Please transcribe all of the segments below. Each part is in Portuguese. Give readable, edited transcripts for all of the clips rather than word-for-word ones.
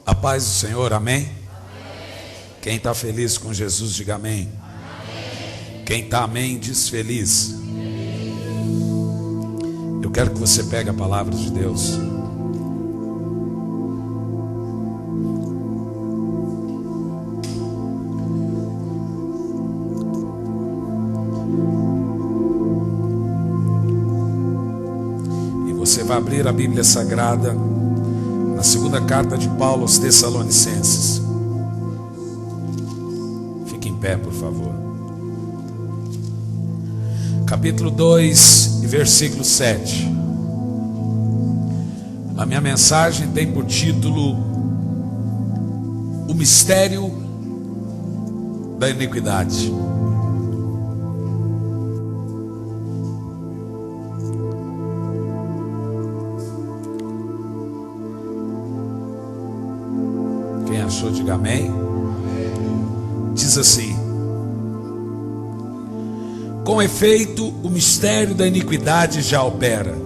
A paz do Senhor, amém? Amém. Quem está feliz com Jesus, diga amém. Amém. Quem está amém, diz feliz. Eu quero que você pegue a palavra de Deus. E você vai abrir a Bíblia Sagrada na segunda carta de Paulo aos Tessalonicenses. Fique em pé, por favor. Capítulo 2 e versículo 7. A minha mensagem tem por título O Mistério da Iniquidade. Quem achou, diga amém. Diz assim: com efeito, o mistério da iniquidade já opera,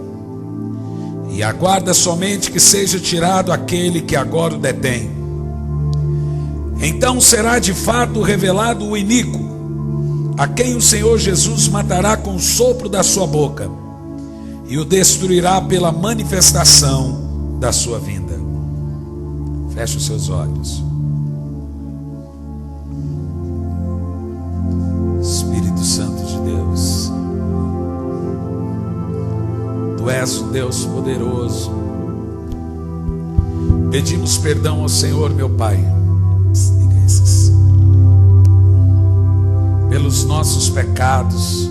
e aguarda somente que seja tirado aquele que agora o detém. Então será de fato revelado o iníquo, a quem o Senhor Jesus matará com o sopro da sua boca, e o destruirá pela manifestação da sua vinda. Feche os seus olhos. Espírito Santo de Deus, Tu és o Deus poderoso. Pedimos perdão ao Senhor, meu Pai, pelos nossos pecados.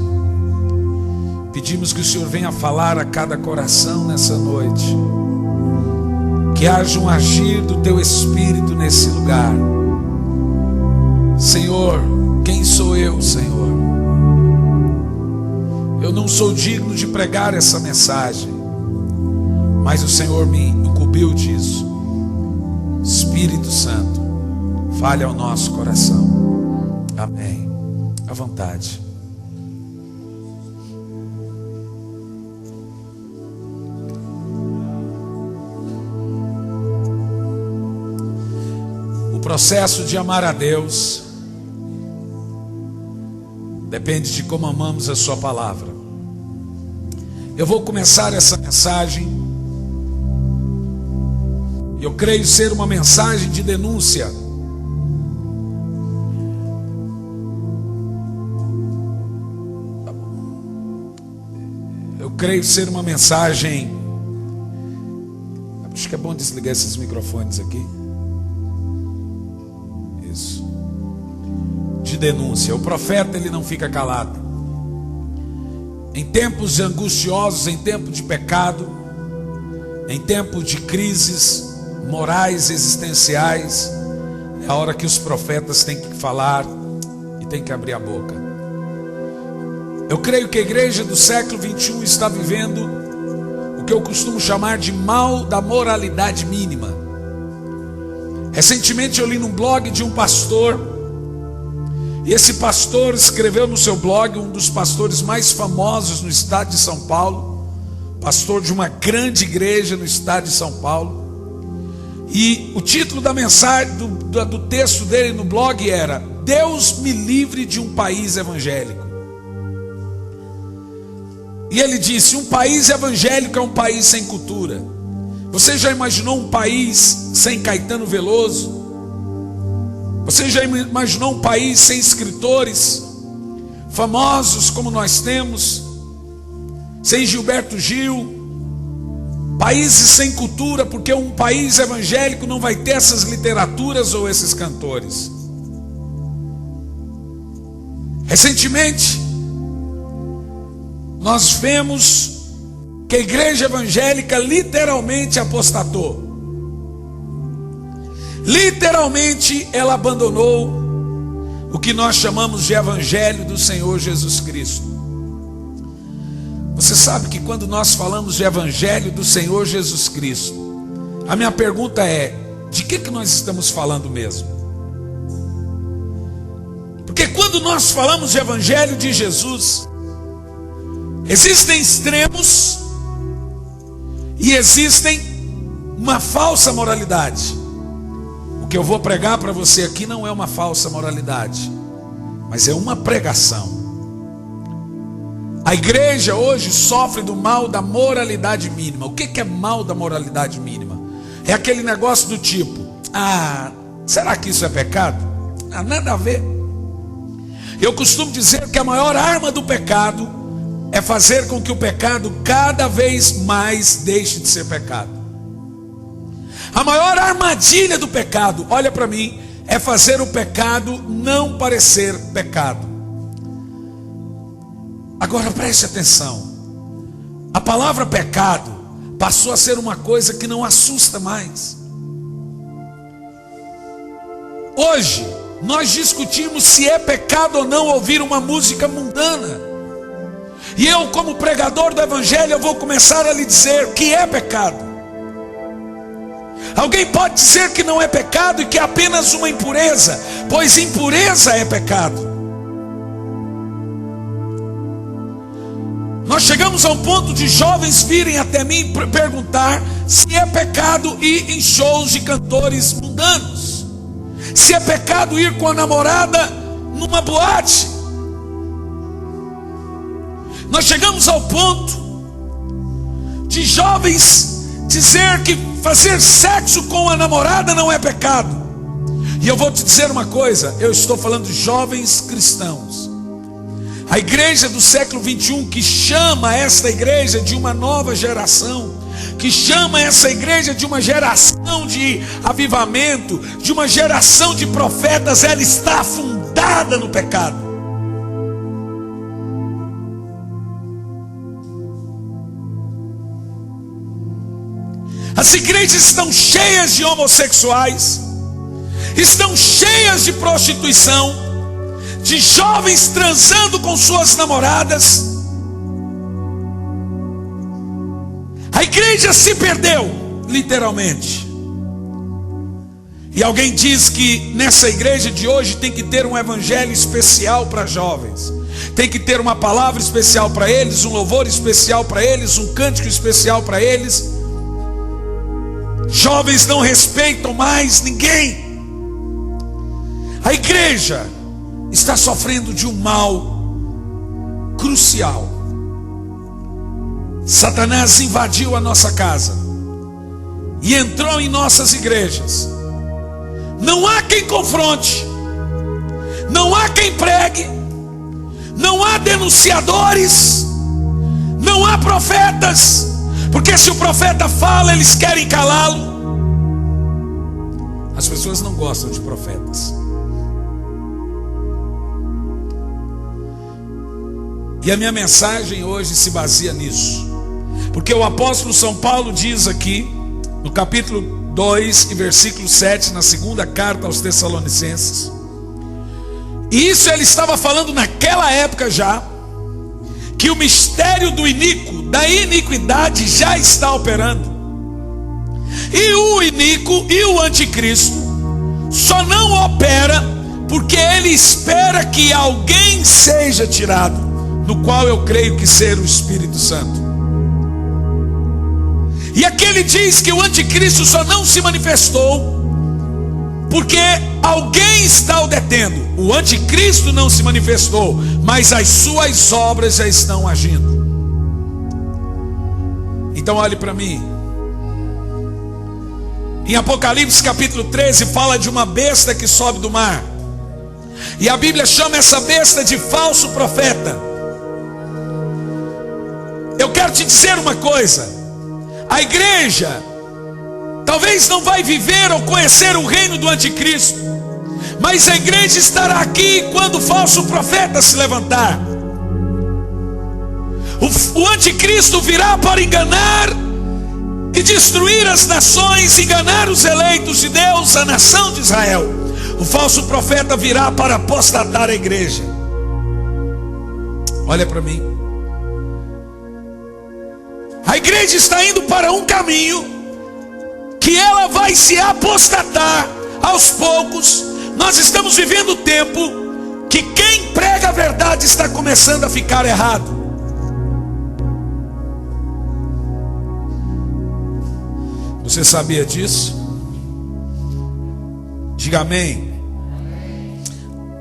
Pedimos que o Senhor venha falar a cada coração nessa noite. Que haja um agir do Teu Espírito nesse lugar. Senhor, quem sou eu, Senhor? Eu não sou digno de pregar essa mensagem, mas o Senhor me incumbiu disso. Espírito Santo, fale ao nosso coração. Amém. À vontade. O processo de amar a Deus depende de como amamos a sua palavra. Eu vou começar essa mensagem, eu creio ser uma mensagem de denúncia. Eu creio ser uma mensagem, acho que é bom desligar esses microfones aqui. Isso. De denúncia. O profeta, ele não fica calado. Em tempos angustiosos, em tempo de pecado, em tempo de crises morais, existenciais, é a hora que os profetas têm que falar e têm que abrir a boca. Eu creio que a igreja do século 21 está vivendo o que eu costumo chamar de mal da moralidade mínima. Recentemente eu li num blog de um pastor, e esse pastor escreveu no seu blog, um dos pastores mais famosos no estado de São Paulo, pastor de uma grande igreja no estado de São Paulo, e o título da mensagem, do texto dele no blog era: Deus me livre de um país evangélico. E ele disse: um país evangélico é um país sem cultura. Você já imaginou um país sem Caetano Veloso? Você já imaginou um país sem escritores famosos como nós temos? Sem Gilberto Gil? Países sem cultura, porque um país evangélico não vai ter essas literaturas ou esses cantores. Recentemente, nós vemos que a igreja evangélica literalmente apostatou. Literalmente ela abandonou o que nós chamamos de evangelho do Senhor Jesus Cristo. Você sabe que quando nós falamos de evangelho do Senhor Jesus Cristo, a minha pergunta é: de que nós estamos falando mesmo? Porque quando nós falamos de evangelho de Jesus, existem extremos e existem uma falsa moralidade. que eu vou pregar para você aqui não é uma falsa moralidade, mas é uma pregação. A igreja hoje sofre do mal da moralidade mínima. O que é mal da moralidade mínima? É aquele negócio do tipo: será que isso é pecado? Nada a ver. Eu costumo dizer que a maior arma do pecado é fazer com que o pecado cada vez mais deixe de ser pecado. A maior armadilha do pecado, olha para mim, é fazer o pecado não parecer pecado. Agora preste atenção. A palavra pecado passou a ser uma coisa que não assusta mais. Hoje nós discutimos se é pecado ou não ouvir uma música mundana. E eu, como pregador do evangelho, eu vou começar a lhe dizer que é pecado. Alguém pode dizer que não é pecado e que é apenas uma impureza, pois impureza é pecado. Nós chegamos a um ponto de jovens virem até mim perguntar se é pecado ir em shows de cantores mundanos, se é pecado ir com a namorada numa boate. Nós chegamos ao ponto de jovens dizer que fazer sexo com a namorada não é pecado. E eu vou te dizer uma coisa, eu estou falando de jovens cristãos. A igreja do século 21, que chama esta igreja de uma nova geração, que chama essa igreja de uma geração de avivamento, de uma geração de profetas, ela está afundada no pecado. As igrejas estão cheias de homossexuais, estão cheias de prostituição, de jovens transando com suas namoradas. A igreja se perdeu, literalmente. E alguém diz que nessa igreja de hoje tem que ter um evangelho especial para jovens, tem que ter uma palavra especial para eles, um louvor especial para eles, um cântico especial para eles. Jovens não respeitam mais ninguém. A igreja está sofrendo de um mal crucial. Satanás invadiu a nossa casa e entrou em nossas igrejas. Não há quem confronte, não há quem pregue, não há denunciadores, não há profetas, porque se o profeta fala, eles querem calá-lo. As pessoas não gostam de profetas. E a minha mensagem hoje se baseia nisso, porque o apóstolo São Paulo diz aqui, no capítulo 2 e versículo 7, na segunda carta aos Tessalonicenses, e isso ele estava falando naquela época já, que o mistério do iníquo, da iniquidade já está operando. E o iníquo e o anticristo só não opera porque ele espera que alguém seja tirado, no qual eu creio que ser o Espírito Santo. E aqui ele diz que o anticristo só não se manifestou porque alguém está o detendo. O anticristo não se manifestou, mas as suas obras já estão agindo. Então olhe para mim. Em Apocalipse capítulo 13 fala de uma besta que sobe do mar, e a Bíblia chama essa besta de falso profeta. Eu quero te dizer uma coisa: a igreja talvez não vai viver ou conhecer o reino do anticristo, mas a igreja estará aqui quando o falso profeta se levantar. O anticristo virá para enganar e destruir as nações, enganar os eleitos de Deus, a nação de Israel. O falso profeta virá para apostatar a igreja. Olha para mim. A igreja está indo para um caminho que ela vai se apostatar aos poucos. Nós estamos vivendo o tempo que quem prega a verdade está começando a ficar errado. Você sabia disso? Diga amém.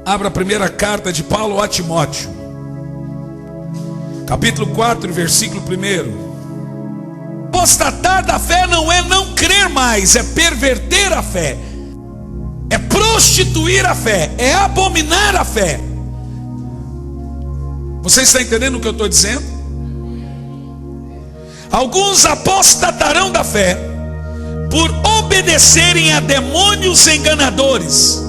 Abra a primeira carta de Paulo a Timóteo, capítulo 4, versículo 1. Apostatar da fé não é não crer mais, é perverter a fé, é prostituir a fé, é abominar a fé. Você está entendendo o que eu estou dizendo? Alguns apostatarão da fé por obedecerem a demônios enganadores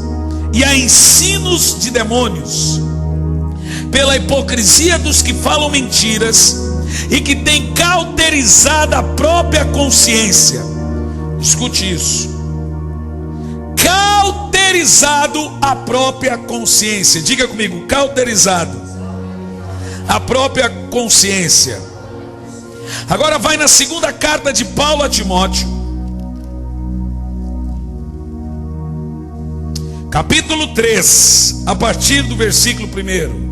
e a ensinos de demônios, pela hipocrisia dos que falam mentiras e que têm cauterizado a própria consciência. Escute isso: cauterizado a própria consciência. Diga comigo: cauterizado a própria consciência. Agora vai na segunda carta de Paulo a Timóteo, capítulo 3, a partir do versículo 1.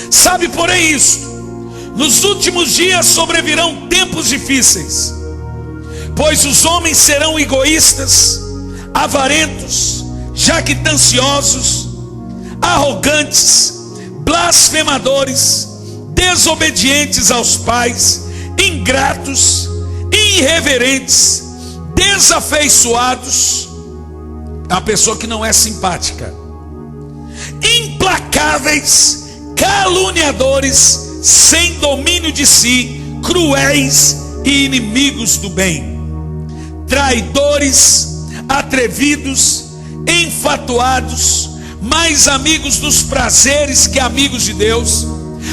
Sabe, porém, isto: nos últimos dias sobrevirão tempos difíceis, pois os homens serão egoístas, avarentos, jactanciosos, arrogantes, blasfemadores, desobedientes aos pais, ingratos, irreverentes, desafeiçoados, a pessoa que não é simpática, implacáveis, caluniadores, sem domínio de si, cruéis e inimigos do bem, traidores, atrevidos, enfatuados, mais amigos dos prazeres que amigos de Deus.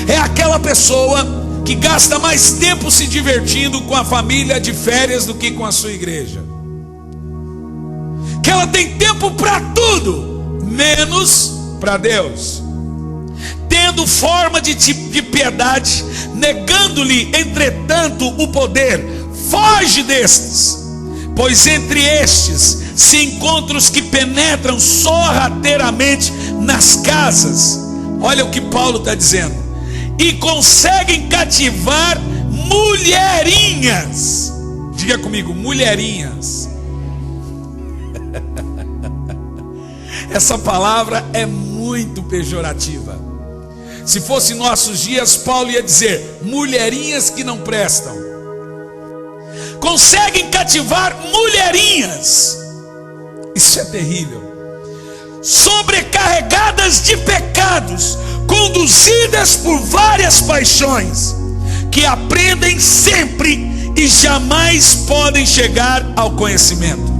É aquela pessoa que gasta mais tempo se divertindo com a família de férias do que com a sua igreja, que ela tem tempo para tudo menos para Deus, tendo forma de piedade, negando-lhe entretanto o poder. Foge destes, pois entre estes se encontram os que penetram sorrateiramente nas casas. Olha o que Paulo está dizendo: e conseguem cativar mulherinhas. Diga comigo: mulherinhas. Essa palavra é muito pejorativa. Se fosse nossos dias, Paulo ia dizer: mulherinhas que não prestam. Conseguem cativar mulherinhas. Isso é terrível. Sobrecarregadas de pecados, conduzidas por várias paixões, que aprendem sempre e jamais podem chegar ao conhecimento.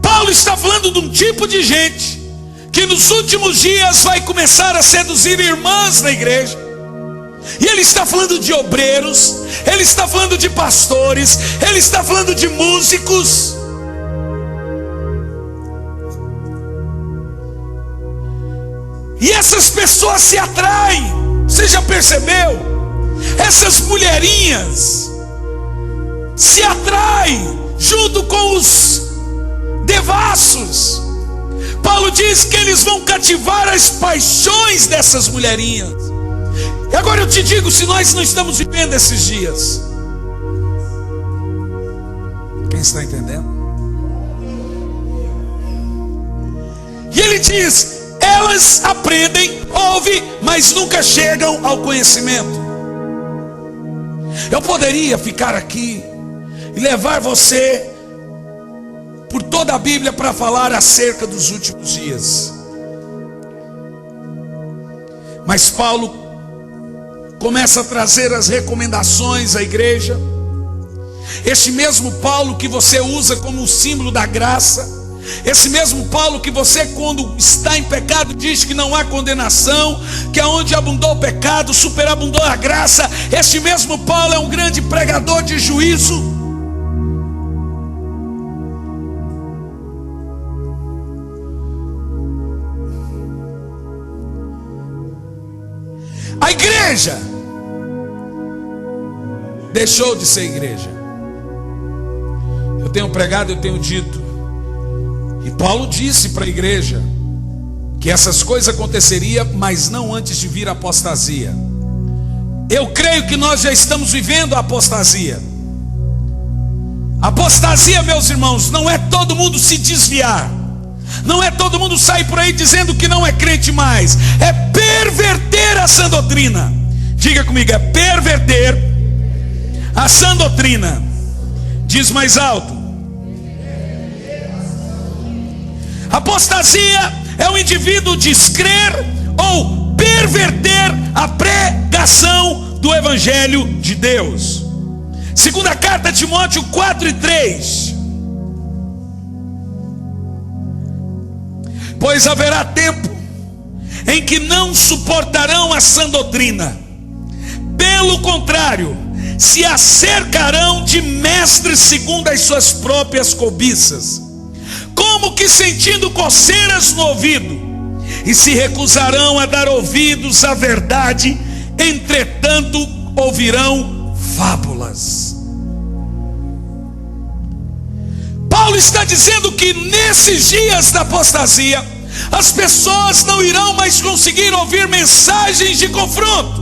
Paulo está falando de um tipo de gente que nos últimos dias vai começar a seduzir irmãs na igreja. E ele está falando de obreiros, ele está falando de pastores, ele está falando de músicos. E essas pessoas se atraem. Você já percebeu? Essas mulherinhas se atraem junto com os devassos. Paulo diz que eles vão cativar as paixões dessas mulherinhas. E agora eu te digo, se nós não estamos vivendo esses dias, quem está entendendo? E ele diz: elas aprendem, ouvem, mas nunca chegam ao conhecimento. Eu poderia ficar aqui e levar você por toda a Bíblia para falar acerca dos últimos dias, mas Paulo começa a trazer as recomendações à igreja. Este mesmo Paulo que você usa como símbolo da graça, esse mesmo Paulo que você, quando está em pecado, diz que não há condenação, que aonde abundou o pecado, superabundou a graça. Este mesmo Paulo é um grande pregador de juízo. A igreja deixou de ser igreja. Eu tenho pregado, eu tenho dito, E Paulo disse para a igreja que essas coisas aconteceriam, mas não antes de vir a apostasia. Eu creio que nós já estamos vivendo a apostasia. Apostasia, meus irmãos, não é todo mundo se desviar, não é todo mundo sair por aí dizendo que não é crente mais, é perverter a sã doutrina. Diga comigo, é perverter a sã doutrina. Diz mais alto. Apostasia é o indivíduo descrer ou perverter a pregação do Evangelho de Deus. Segunda carta a Timóteo 4:3. Pois haverá tempo em que não suportarão a sã doutrina. Pelo contrário, se acercarão de mestres segundo as suas próprias cobiças, como que sentindo coceiras no ouvido, e se recusarão a dar ouvidos à verdade, entretanto ouvirão fábulas. Paulo está dizendo que nesses dias da apostasia, as pessoas não irão mais conseguir ouvir mensagens de confronto,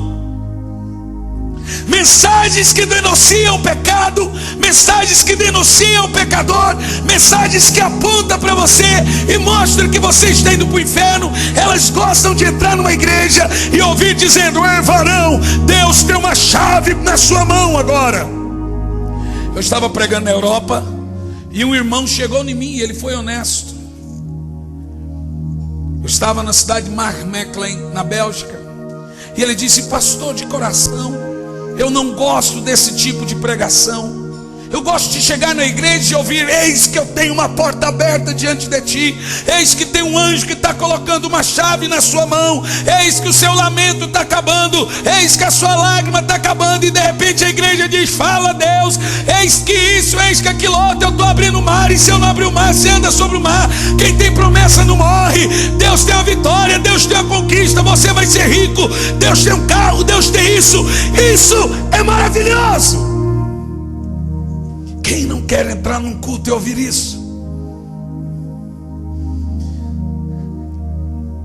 mensagens que denunciam o pecado, mensagens que denunciam o pecador, mensagens que apontam para você e mostram que você está indo para o inferno. Elas gostam de entrar numa igreja e ouvir dizendo: varão, Deus tem uma chave na sua mão agora. Eu estava pregando na Europa e um irmão chegou em mim e ele foi honesto. Eu estava na cidade de Mechelen, na Bélgica, e ele disse: pastor, de coração, eu não gosto desse tipo de pregação. Eu gosto de chegar na igreja e ouvir: eis que eu tenho uma porta aberta diante de ti, eis que tem um anjo que está colocando uma chave na sua mão, eis que o seu lamento está acabando, eis que a sua lágrima está acabando. E de repente a igreja diz: fala Deus, eis que isso, eis que aquilo outro, eu estou abrindo o mar, e se eu não abrir o mar, você anda sobre o mar. Quem tem promessa não morre. Deus tem a vitória, Deus tem a conquista, você vai ser rico, Deus tem um carro, Deus tem isso. Isso é maravilhoso. Quem não quer entrar num culto e ouvir isso?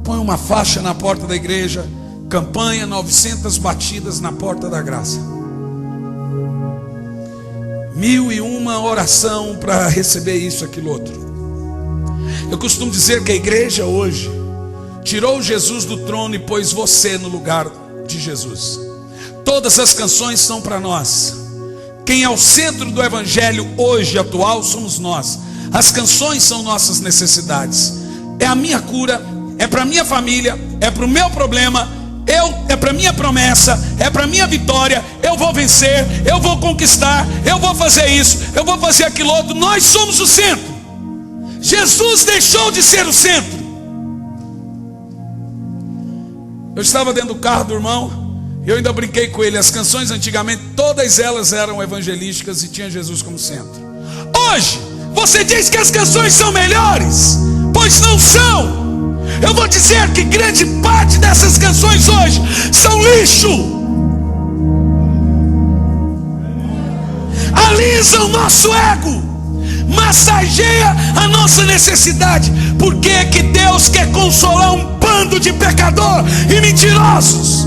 Põe uma faixa na porta da igreja: campanha 900 batidas na porta da graça, 1001 oração para receber isso, aquilo outro. Eu costumo dizer que a igreja hoje tirou Jesus do trono e pôs você no lugar de Jesus. Todas as canções são para nós. Quem é o centro do evangelho hoje atual somos nós. As canções são nossas necessidades. É a minha cura, é para a minha família, é para o meu problema, é para a minha promessa, é para a minha vitória. Eu vou vencer, eu vou conquistar, eu vou fazer isso, eu vou fazer aquilo outro. Nós somos o centro. Jesus deixou de ser o centro. Eu estava dentro do carro do irmão, eu ainda brinquei com ele. As canções antigamente, todas elas eram evangelísticas e tinha Jesus como centro. Hoje, você diz que as canções são melhores, pois não são. Eu vou dizer que grande parte dessas canções hoje são lixo. Alisa o nosso ego, massageia a nossa necessidade. Por que que Deus quer consolar um bando de pecador e mentirosos?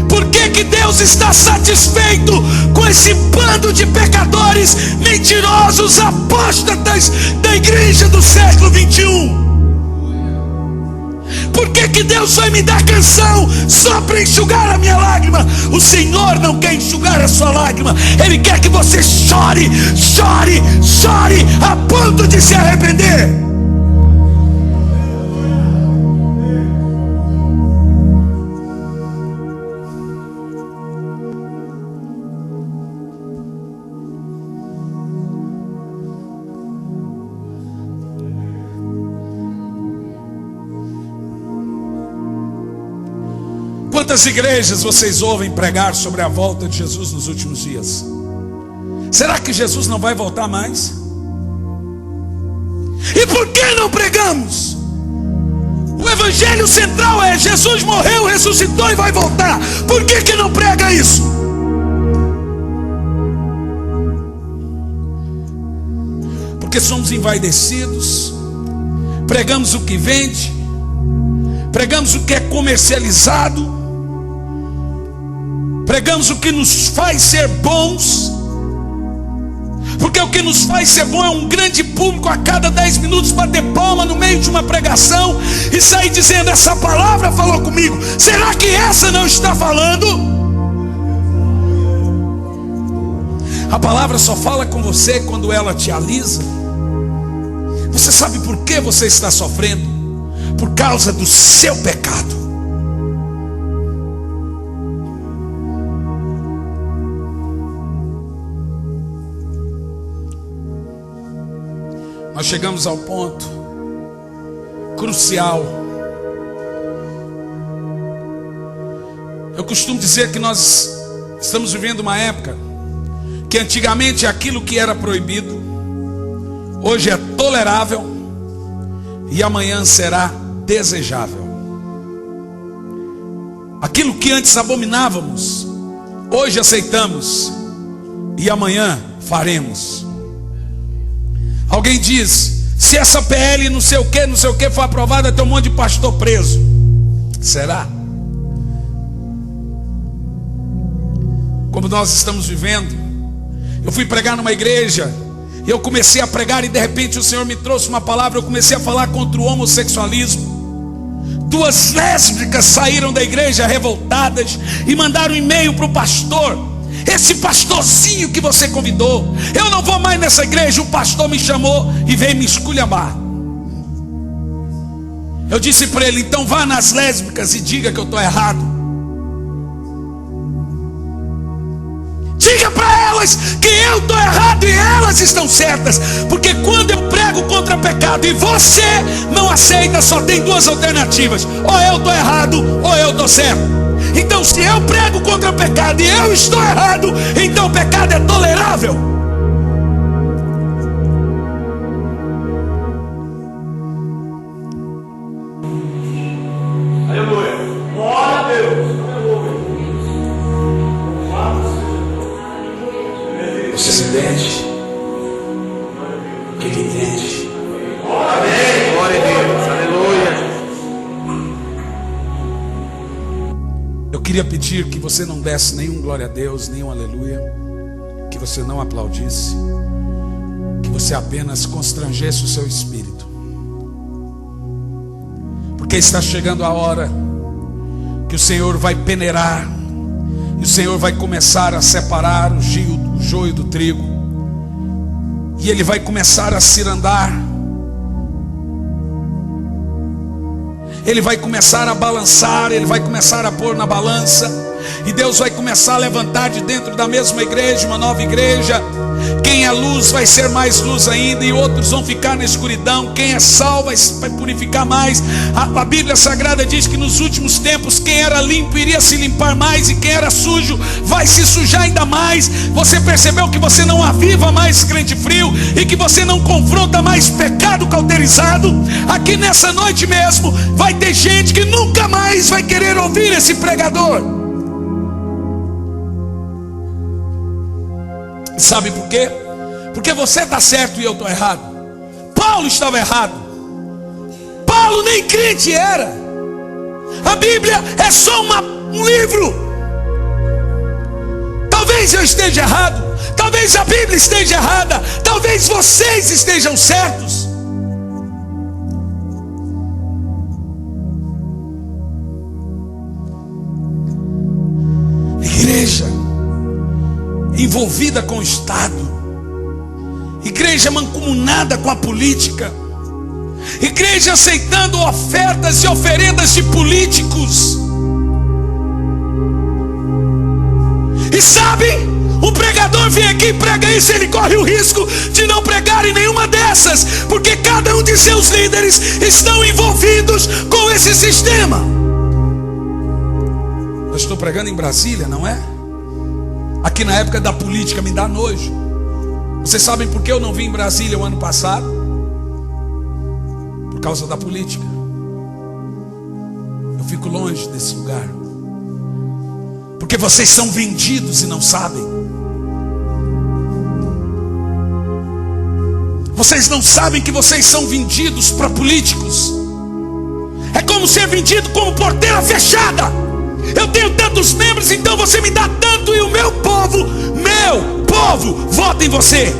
Por que que Deus está satisfeito com esse bando de pecadores mentirosos, apóstatas da igreja do século 21? Por que que Deus vai me dar canção só para enxugar a minha lágrima? O Senhor não quer enxugar a sua lágrima. Ele quer que você chore, chore, chore a ponto de se arrepender. Quantas igrejas vocês ouvem pregar sobre a volta de Jesus nos últimos dias? Será que Jesus não vai voltar mais? E por que não pregamos? O evangelho central é: Jesus morreu, ressuscitou e vai voltar. Por que que não prega isso? porque somos envaidecidos, pregamos o que vende, pregamos o que é comercializado, pregamos o que nos faz ser bons, porque o que nos faz ser bom é um grande público a cada 10 minutos bater palma no meio de uma pregação e sair dizendo: essa palavra falou comigo. Será que essa não está falando? A palavra só fala com você quando ela te alisa. Você sabe por que você está sofrendo? Por causa do seu pecado. Nós chegamos ao ponto crucial. Eu costumo dizer que nós estamos vivendo uma época que antigamente aquilo que era proibido hoje é tolerável e amanhã será desejável. Aquilo que antes abominávamos, hoje aceitamos e amanhã faremos. Alguém diz: se essa PL não sei o que for aprovada, tem um monte de pastor preso. Será? Como nós estamos vivendo. Eu fui pregar numa igreja, eu comecei a pregar e de repente o Senhor me trouxe uma palavra. Eu comecei a falar contra o homossexualismo. 2 lésbicas saíram da igreja revoltadas e mandaram um e-mail para o pastor: esse pastorzinho que você convidou, eu não vou mais nessa igreja. O pastor me chamou e veio me esculhambar. Eu disse para ele: então vá nas lésbicas e diga que eu estou errado. Diga para elas que eu estou errado e elas estão certas. Porque quando eu prego contra pecado e você não aceita, só tem 2 alternativas: ou eu estou errado ou eu estou certo. Então se eu prego contra o pecado e eu estou errado, então o pecado é tolerável. Aleluia. Glória a Deus. Você entende? Que ele entende. Amém. Glória a Deus. Aleluia. Eu queria pedir que você não desse nenhum glória a Deus, nenhum aleluia, que você não aplaudisse, que você apenas constrangesse o seu espírito, porque está chegando a hora que o Senhor vai peneirar, e o Senhor vai começar a separar o joio do trigo, e Ele vai começar a cirandar, Ele vai começar a balançar, Ele vai começar a pôr na balança, e Deus vai começar a levantar de dentro da mesma igreja uma nova igreja. Quem é luz vai ser mais luz ainda, e outros vão ficar na escuridão. Quem é sal vai purificar mais. A Bíblia Sagrada diz que nos últimos tempos quem era limpo iria se limpar mais, e quem era sujo vai se sujar ainda mais. Você percebeu que você não aviva mais crente frio, e que você não confronta mais pecado cauterizado? Aqui nessa noite mesmo vai ter gente que nunca mais vai querer ouvir esse pregador. Sabe por quê? Porque você está certo e eu estou errado. Paulo estava errado. Paulo nem crente era. A Bíblia é só um livro. Talvez eu esteja errado, talvez a Bíblia esteja errada, talvez vocês estejam certos. Igreja envolvida com o Estado, igreja mancomunada com a política, igreja aceitando ofertas e oferendas de políticos. E sabe, o pregador vem aqui e prega isso, ele corre o risco de não pregar em nenhuma dessas, porque cada um de seus líderes estão envolvidos com esse sistema. Eu estou pregando em Brasília, não é? Aqui na época da política me dá nojo. Vocês sabem por que eu não vim em Brasília o ano passado? Por causa da política. Eu fico longe desse lugar, porque vocês são vendidos e não sabem. Vocês não sabem que vocês são vendidos para políticos. É como ser vendido como porteira fechada. Eu tenho tantos membros, então você me dá tanto, e o meu povo vota em você.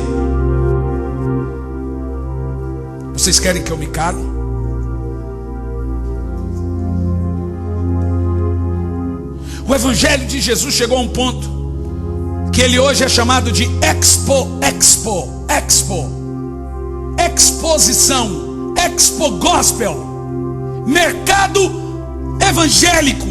Vocês querem que eu me cale? O evangelho de Jesus chegou a um ponto que ele hoje é chamado de exposição, expo gospel, mercado evangélico,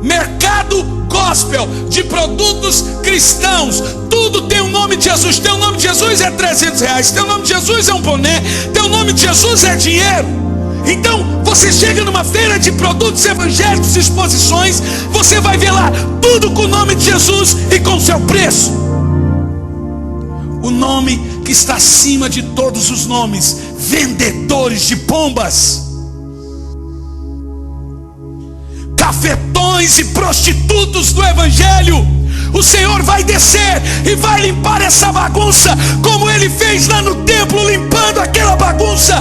mercado gospel de produtos cristãos. Tudo tem o nome de Jesus. Teu nome de Jesus é R$300, teu nome de Jesus é um boné, teu nome de Jesus é dinheiro. Então você chega numa feira de produtos evangélicos, exposições, você vai ver lá tudo com o nome de Jesus e com o seu preço. O nome que está acima de todos os nomes: vendedores de pombas, cafetões e prostitutos do evangelho. O Senhor vai descer e vai limpar essa bagunça, como Ele fez lá no templo, limpando aquela bagunça.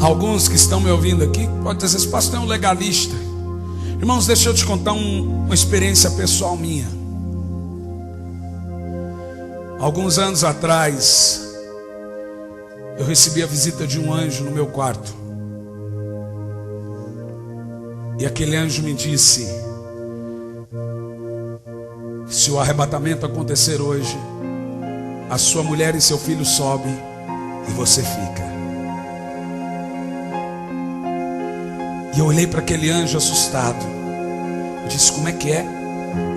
Alguns que estão me ouvindo aqui podem dizer: esse pastor é um legalista. Irmãos, deixa eu te contar uma experiência pessoal minha. Alguns anos atrás, eu recebi a visita de um anjo no meu quarto. E aquele anjo me disse: se o arrebatamento acontecer hoje, a sua mulher e seu filho sobem e você fica. E eu olhei para aquele anjo assustado. Eu disse: como é que é?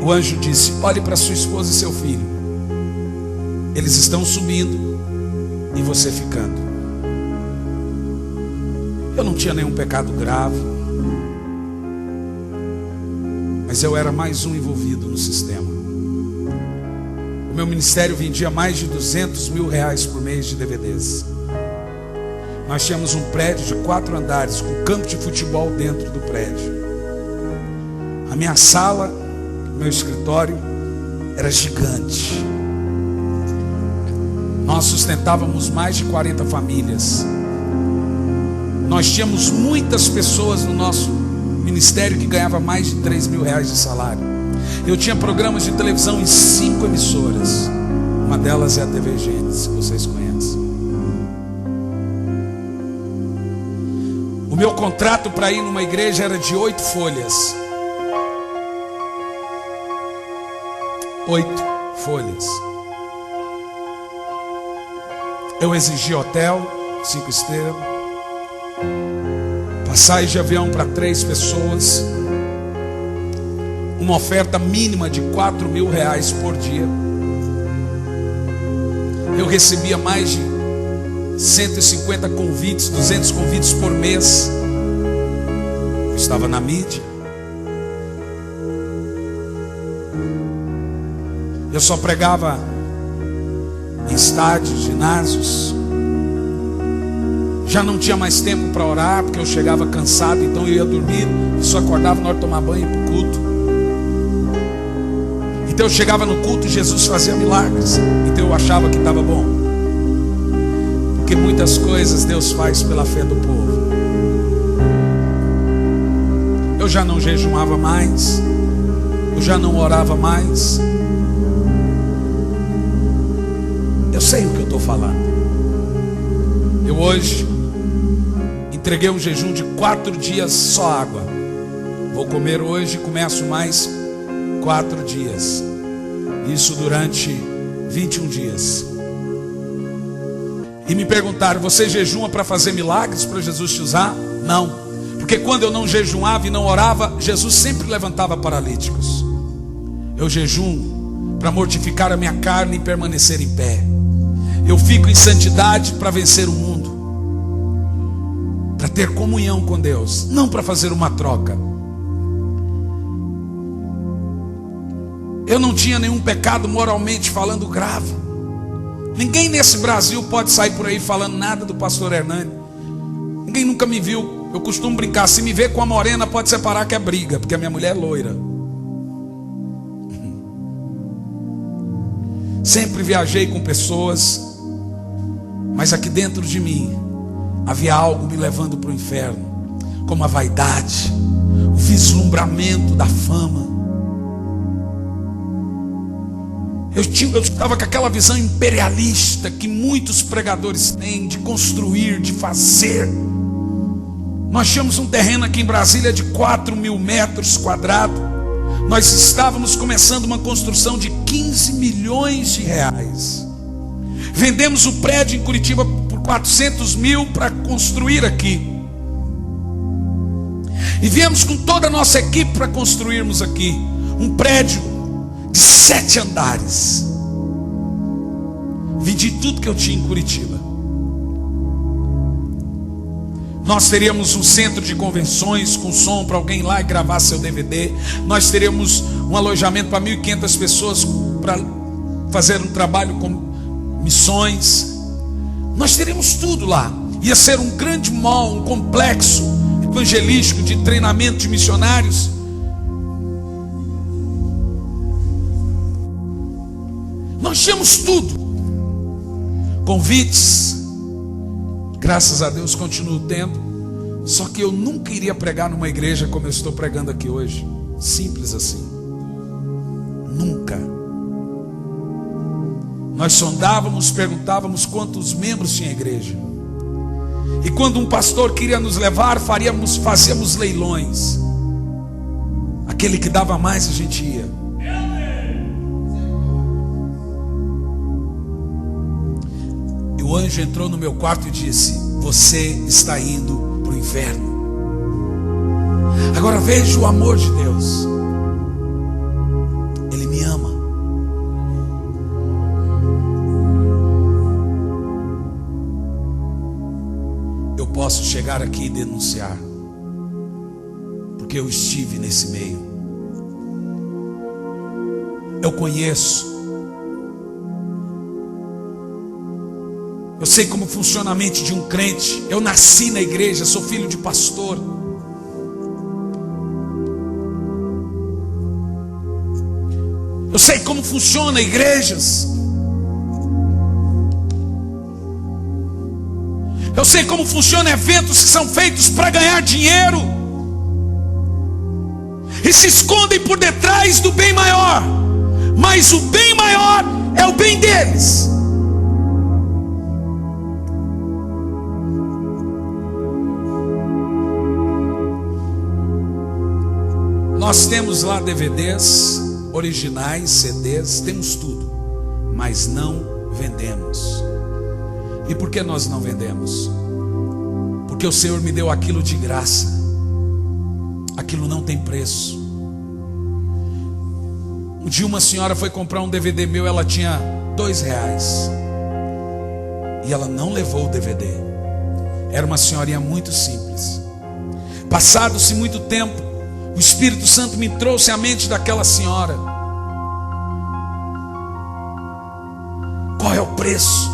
O anjo disse: olhe para sua esposa e seu filho. Eles estão subindo e você ficando. Eu não tinha nenhum pecado grave, mas eu era mais um envolvido no sistema. O meu ministério vendia mais de R$200 mil por mês de DVDs. Nós tínhamos um prédio de 4 andares, com campo de futebol dentro do prédio. A minha sala, meu escritório, era gigante. Nós sustentávamos mais de 40 famílias. Nós tínhamos muitas pessoas no nosso ministério que ganhavam mais de R$3 mil de salário. Eu tinha programas de televisão em 5 emissoras. Uma delas é a TV Gênesis, que vocês conhecem. O meu contrato para ir numa igreja era de 8 folhas. 8 folhas. Eu exigia hotel 5 estrelas, passagem de avião para 3 pessoas, uma oferta mínima de R$4 mil por dia. Eu recebia mais de 150 convites, 200 convites por mês. Eu estava na mídia. Eu só pregava em estádios, ginásios. Já não tinha mais tempo para orar, porque eu chegava cansado, então eu ia dormir e só acordava na hora de tomar banho para o culto. Então eu chegava no culto e Jesus fazia milagres. Então eu achava que estava bom, porque muitas coisas Deus faz pela fé do povo. Eu já não jejumava mais, eu já não orava mais. Eu sei o que eu estou falando. Eu hoje entreguei um jejum de 4 dias só água. Vou comer hoje e começo mais 4 dias. Isso durante 21 dias. E me perguntaram: você jejuma para fazer milagres, para Jesus te usar? Não, porque quando eu não jejuava e não orava, Jesus sempre levantava paralíticos. Eu jejuo para mortificar a minha carne e permanecer em pé. Eu fico em santidade para vencer o mundo, para ter comunhão com Deus, não para fazer uma troca. Eu não tinha nenhum pecado moralmente falando grave. Ninguém nesse Brasil pode sair por aí falando nada do pastor Hernani. Ninguém nunca me viu. Eu costumo brincar, se me ver com a morena pode separar que é briga, porque a minha mulher é loira. Sempre viajei com pessoas, mas aqui dentro de mim havia algo me levando para o inferno, como a vaidade, o vislumbramento da fama. Eu estava com aquela visão imperialista que muitos pregadores têm, de construir, de fazer. Nós tínhamos um terreno aqui em Brasília de 4.000 metros quadrados. Nós estávamos começando uma construção de 15 milhões de reais. Vendemos o prédio em Curitiba por 400 mil para construir aqui. E viemos com toda a nossa equipe para construirmos aqui um prédio de 7 andares. Vendi tudo que eu tinha em Curitiba. Nós teríamos um centro de convenções com som para alguém ir lá e gravar seu DVD. Nós teríamos um alojamento para 1.500 pessoas para fazer um trabalho com missões. Nós teríamos tudo lá. Ia ser um grande mall, um complexo evangelístico de treinamento de missionários. Nós tínhamos tudo. Convites, graças a Deus continuo tendo. Só que eu nunca iria pregar numa igreja como eu estou pregando aqui hoje. Simples assim. Nunca. Nós sondávamos, perguntávamos quantos membros tinha a igreja. E quando um pastor queria nos levar, fazíamos leilões. Aquele que dava mais a gente ia. E o anjo entrou no meu quarto e disse: você está indo para o inferno. Agora veja o amor de Deus. Ele me ama. Eu posso chegar aqui e denunciar, porque eu estive nesse meio. Eu conheço. Eu sei como funciona a mente de um crente. Eu nasci na igreja, sou filho de pastor. Eu sei como funciona igrejas. Eu sei como funcionam eventos que são feitos para ganhar dinheiro e se escondem por detrás do bem maior. Mas o bem maior é o bem deles. Nós temos lá DVDs, originais, CDs, temos tudo, mas não vendemos. E por que nós não vendemos? Porque o Senhor me deu aquilo de graça. Aquilo não tem preço. Um dia uma senhora foi comprar um DVD meu, ela tinha R$2. E ela não levou o DVD. Era uma senhorinha muito simples. Passado-se muito tempo, o Espírito Santo me trouxe à mente daquela senhora. Qual é o preço?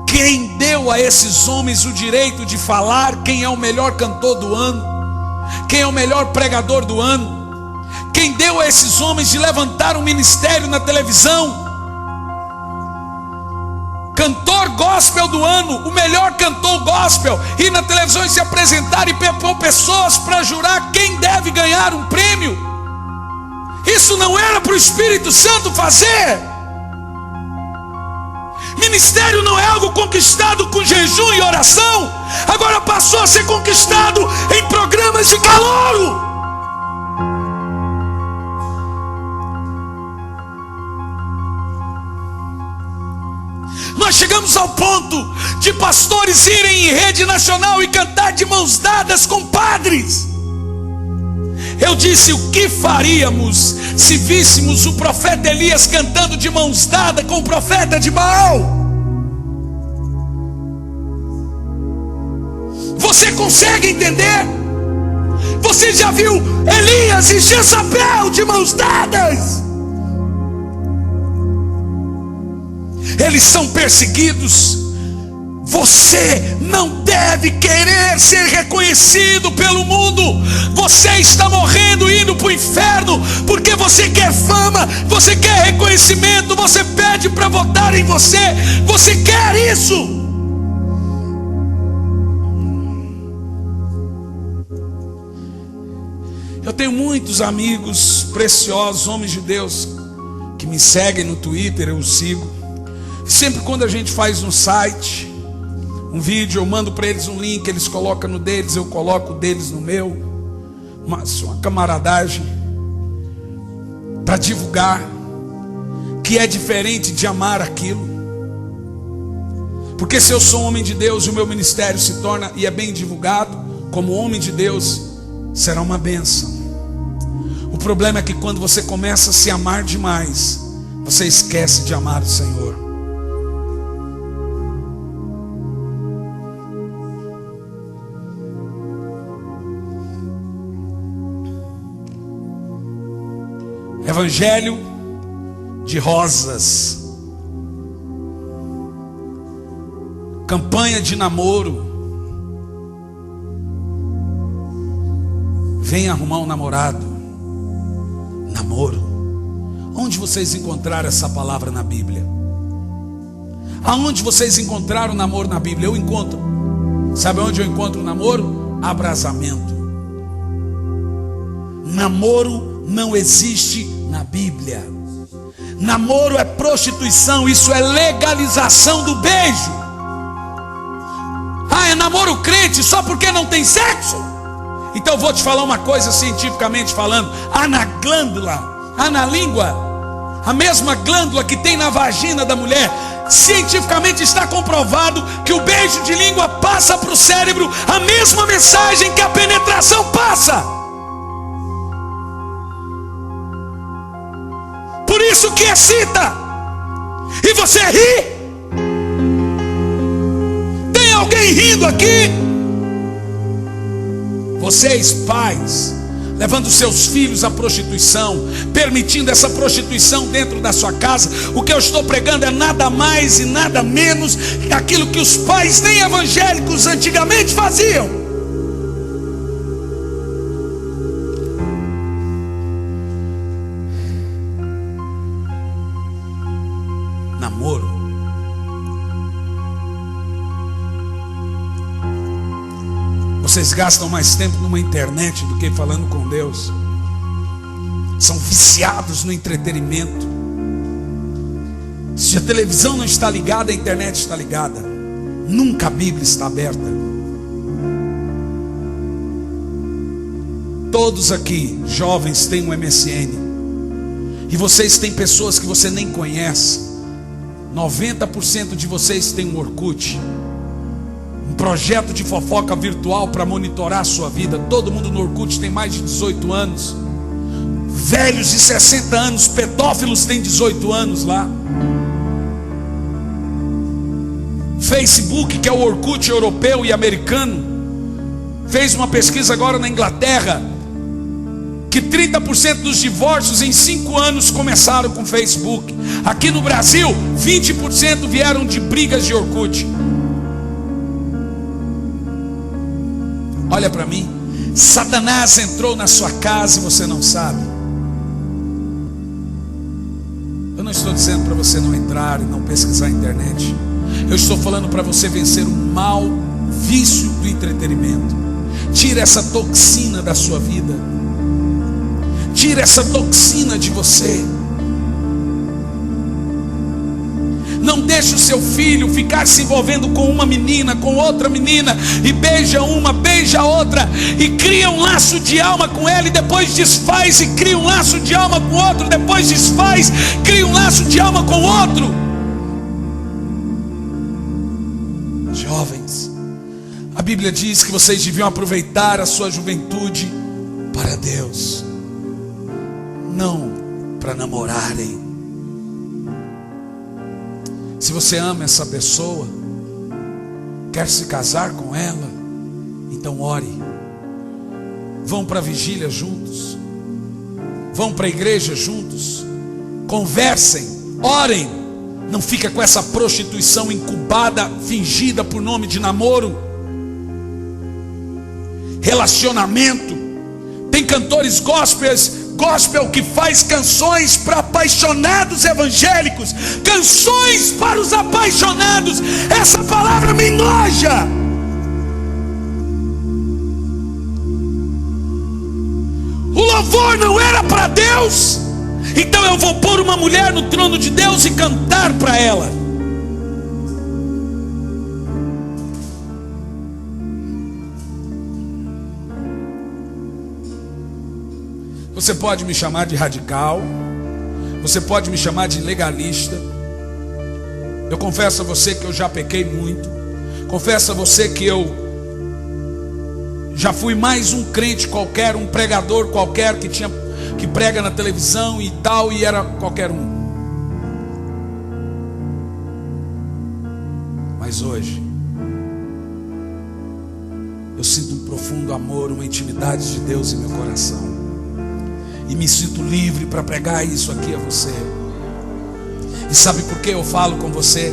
Quem deu a esses homens o direito de falar quem é o melhor cantor do ano? Quem é o melhor pregador do ano? Quem deu a esses homens de levantar um ministério na televisão? Cantor gospel do ano, o melhor cantor gospel, e na televisão se apresentar e pôr pessoas para jurar quem deve ganhar um prêmio. Isso não era para o Espírito Santo fazer. Ministério não é algo conquistado com jejum e oração. Agora passou a ser conquistado em programas de calouro. Nós chegamos ao ponto de pastores irem em rede nacional e cantar de mãos dadas com padres. Eu disse: o que faríamos se víssemos o profeta Elias cantando de mãos dadas com o profeta de Baal? Você consegue entender? Você já viu Elias e Jezabel de mãos dadas? Eles são perseguidos, Você não deve querer ser reconhecido pelo mundo. Você está morrendo, indo para o inferno, porque você quer fama, você quer reconhecimento, você pede para votar em você, você quer isso. Eu tenho muitos amigos preciosos, homens de Deus, que me seguem no Twitter, eu os sigo. Sempre quando a gente faz no site um vídeo, eu mando para eles um link, eles colocam no deles, eu coloco o deles no meu. Uma camaradagem para divulgar que é diferente de amar aquilo. Porque se eu sou um homem de Deus e o meu ministério se torna e é bem divulgado como homem de Deus, será uma bênção. O problema é que quando você começa a se amar demais, você esquece de amar o Senhor. Evangelho de rosas, campanha de namoro. Vem arrumar um namorado. Namoro. Onde vocês encontraram essa palavra na Bíblia? Aonde vocês encontraram o namoro na Bíblia? Eu encontro. Sabe onde eu encontro o namoro? Abrasamento. Namoro não existe na Bíblia. Namoro é prostituição, isso é legalização do beijo. Ah, é namoro crente só porque não tem sexo? Então eu vou te falar uma coisa cientificamente falando. Há na glândula, há na língua, a mesma glândula que tem na vagina da mulher. Cientificamente está comprovado que o beijo de língua passa para o cérebro a mesma mensagem que a penetração passa. Por isso que excita. E você ri? Tem alguém rindo aqui? Vocês, pais, levando seus filhos à prostituição, permitindo essa prostituição dentro da sua casa. O que eu estou pregando é nada mais e nada menos que aquilo que os pais nem evangélicos antigamente faziam. Namoro. Vocês gastam mais tempo numa internet do que falando com Deus. São viciados no entretenimento. Se a televisão não está ligada, a internet está ligada. Nunca a Bíblia está aberta. Todos aqui, jovens, têm um MSN. E vocês têm pessoas que você nem conhece. 90% de vocês têm um Orkut, um projeto de fofoca virtual para monitorar a sua vida. Todo mundo no Orkut tem mais de 18 anos. Velhos de 60 anos, pedófilos têm 18 anos lá. Facebook, que é o Orkut europeu e americano, fez uma pesquisa agora na Inglaterra, que 30% dos divórcios em 5 anos começaram com Facebook. Aqui no Brasil, 20% vieram de brigas de Orkut. Olha para mim. Satanás entrou na sua casa e você não sabe. Eu não estou dizendo para você não entrar e não pesquisar na internet. Eu estou falando para você vencer o mau vício do entretenimento. Tira essa toxina da sua vida. Tira essa toxina de você. Não deixe o seu filho ficar se envolvendo com uma menina, com outra menina, e beija uma, beija outra, e cria um laço de alma com ela, e depois desfaz, e cria um laço de alma com outro, depois desfaz, cria um laço de alma com outro. Jovens, a Bíblia diz que vocês deviam aproveitar a sua juventude para Deus, não para namorarem. Se você ama essa pessoa, quer se casar com ela, então ore. Vão para a vigília juntos, vão para a igreja juntos, conversem, orem. Não fica com essa prostituição incubada, fingida por nome de namoro, relacionamento. Tem cantores gospel que faz canções para apaixonados evangélicos, canções para os apaixonados. Essa palavra me enoja. O louvor não era para Deus, então eu vou pôr uma mulher no trono de Deus e cantar para ela. Você pode me chamar de radical, você pode me chamar de legalista. Eu confesso a você que eu já pequei muito. Confesso a você que eu já fui mais um crente qualquer, um pregador qualquer que prega na televisão e tal, e era qualquer um. Mas hoje eu sinto um profundo amor, uma intimidade de Deus em meu coração, e me sinto livre para pregar isso aqui a você. E sabe por que eu falo com você?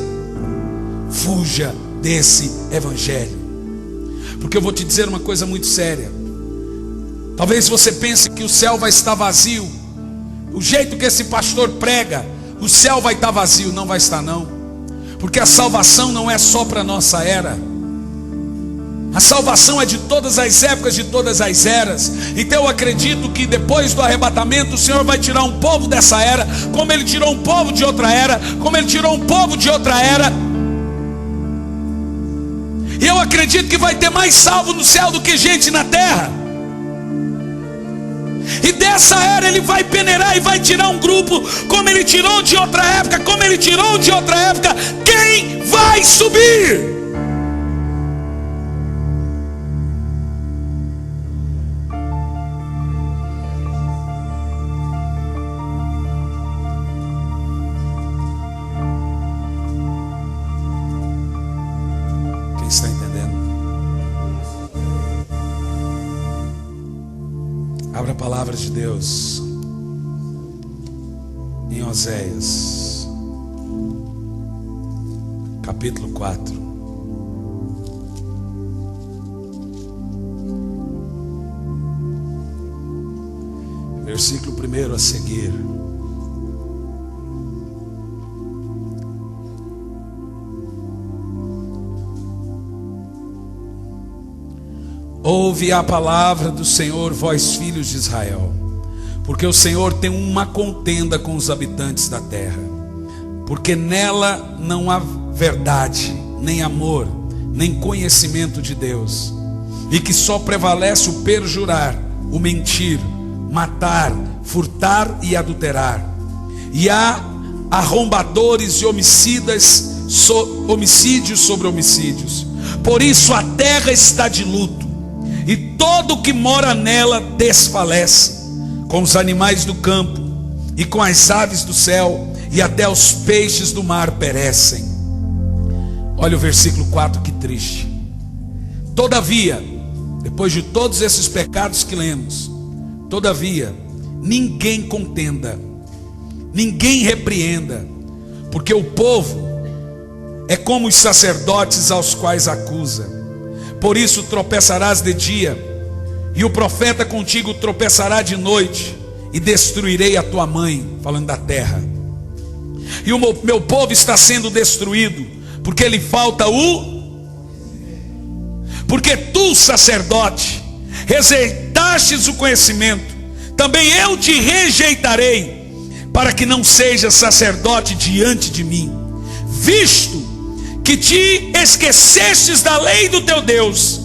Fuja desse evangelho. Porque eu vou te dizer uma coisa muito séria. Talvez você pense que o céu vai estar vazio. O jeito que esse pastor prega, o céu vai estar vazio. Não vai estar não. Porque a salvação não é só para a nossa era. A salvação é de todas as épocas, de todas as eras. Então eu acredito que depois do arrebatamento o Senhor vai tirar um povo dessa era, como Ele tirou um povo de outra era, como Ele tirou um povo de outra era. E eu acredito que vai ter mais salvo no céu do que gente na terra. E dessa era Ele vai peneirar e vai tirar um grupo, como Ele tirou de outra época, como Ele tirou de outra época. Quem vai subir? Está entendendo? Abra a palavra de Deus em Oséias, capítulo 4. Versículo 1 a seguir. Ouve a palavra do Senhor, vós filhos de Israel, porque o Senhor tem uma contenda com os habitantes da terra, porque nela não há verdade, nem amor, nem conhecimento de Deus, e que só prevalece o perjurar, o mentir, matar, furtar e adulterar. E há arrombadores e homicidas, homicídios sobre homicídios. Por isso a terra está de luto, e todo o que mora nela desfalece, com os animais do campo e com as aves do céu, e até os peixes do mar perecem. Olha o versículo 4, que triste. Todavia, depois de todos esses pecados que lemos, todavia, ninguém contenda, ninguém repreenda, porque o povo é como os sacerdotes aos quais acusa. Por isso tropeçarás de dia, e o profeta contigo tropeçará de noite, e destruirei a tua mãe, falando da terra. E o meu povo está sendo destruído, porque lhe falta porque tu, sacerdote, rejeitastes o conhecimento, também eu te rejeitarei, para que não sejas sacerdote diante de mim, visto que te esquecestes da lei do teu Deus,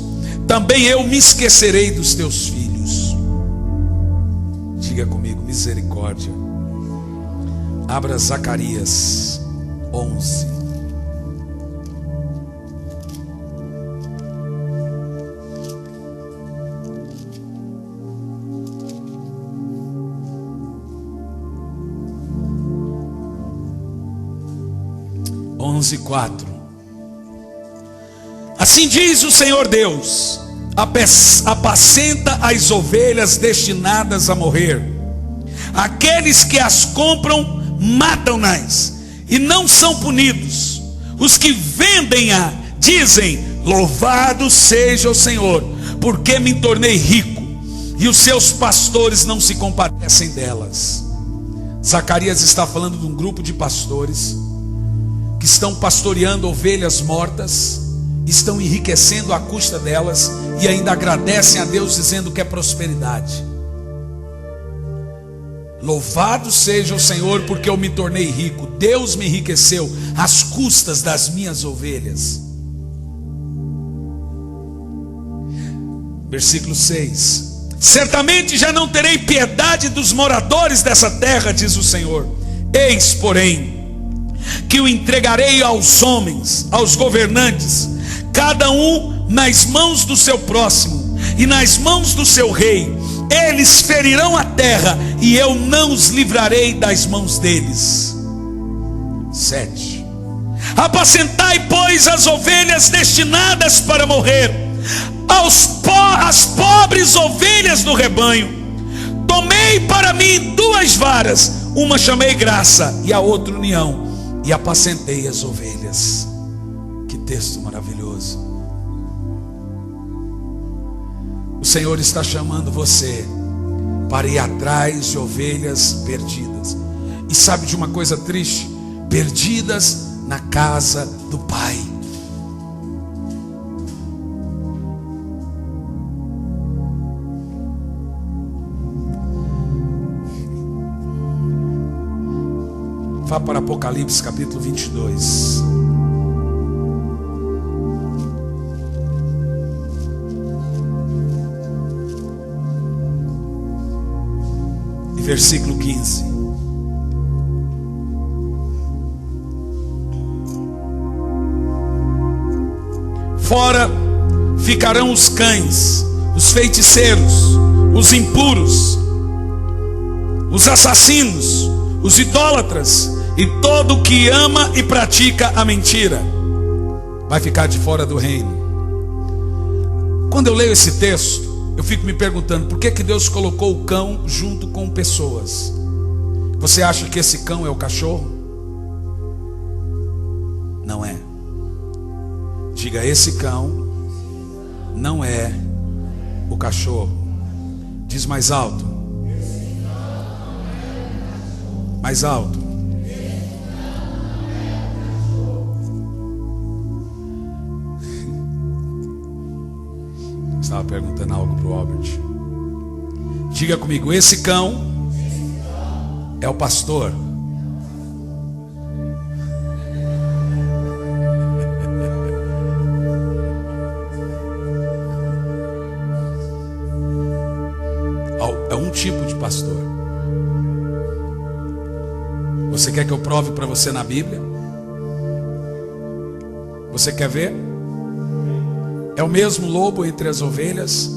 também eu me esquecerei dos teus filhos. Diga comigo, misericórdia. Abra Zacarias 11. Onze 4. Assim diz o Senhor Deus: apacenta as ovelhas destinadas a morrer. Aqueles que as compram, matam-nas, e não são punidos. Os que vendem-a dizem: louvado seja o Senhor, porque me tornei rico, e os seus pastores não se compadecem delas. Zacarias está falando de um grupo de pastores que estão pastoreando ovelhas mortas, estão enriquecendo à custa delas e ainda agradecem a Deus dizendo que é prosperidade. Louvado seja o Senhor, porque eu me tornei rico. Deus me enriqueceu às custas das minhas ovelhas. Versículo 6: certamente já não terei piedade dos moradores dessa terra, diz o Senhor. Eis, porém, que o entregarei aos homens, aos governantes, cada um nas mãos do seu próximo e nas mãos do seu rei. Eles ferirão a terra e eu não os livrarei das mãos deles. 7: apacentai, pois, as ovelhas destinadas para morrer, as pobres ovelhas do rebanho. Tomei para mim 2 varas, uma chamei graça e a outra união, e apacentei as ovelhas. Que texto maravilhoso. O Senhor está chamando você para ir atrás de ovelhas perdidas. E sabe de uma coisa triste? Perdidas na casa do Pai. Vá para Apocalipse capítulo 22. E versículo 15. Fora ficarão os cães, os feiticeiros, os impuros, os assassinos, os idólatras e todo o que ama e pratica a mentira. Vai ficar de fora do reino. Quando eu leio esse texto, eu fico me perguntando: por que Deus colocou o cão junto com pessoas? Você acha que esse cão é o cachorro? Não é. Diga: esse cão não é o cachorro. Diz mais alto. Mais alto. Estava perguntando algo para o Albert. Diga comigo: esse cão é o pastor. É um tipo de pastor. Você quer que eu prove para você na Bíblia? Você quer ver? É o mesmo lobo entre as ovelhas.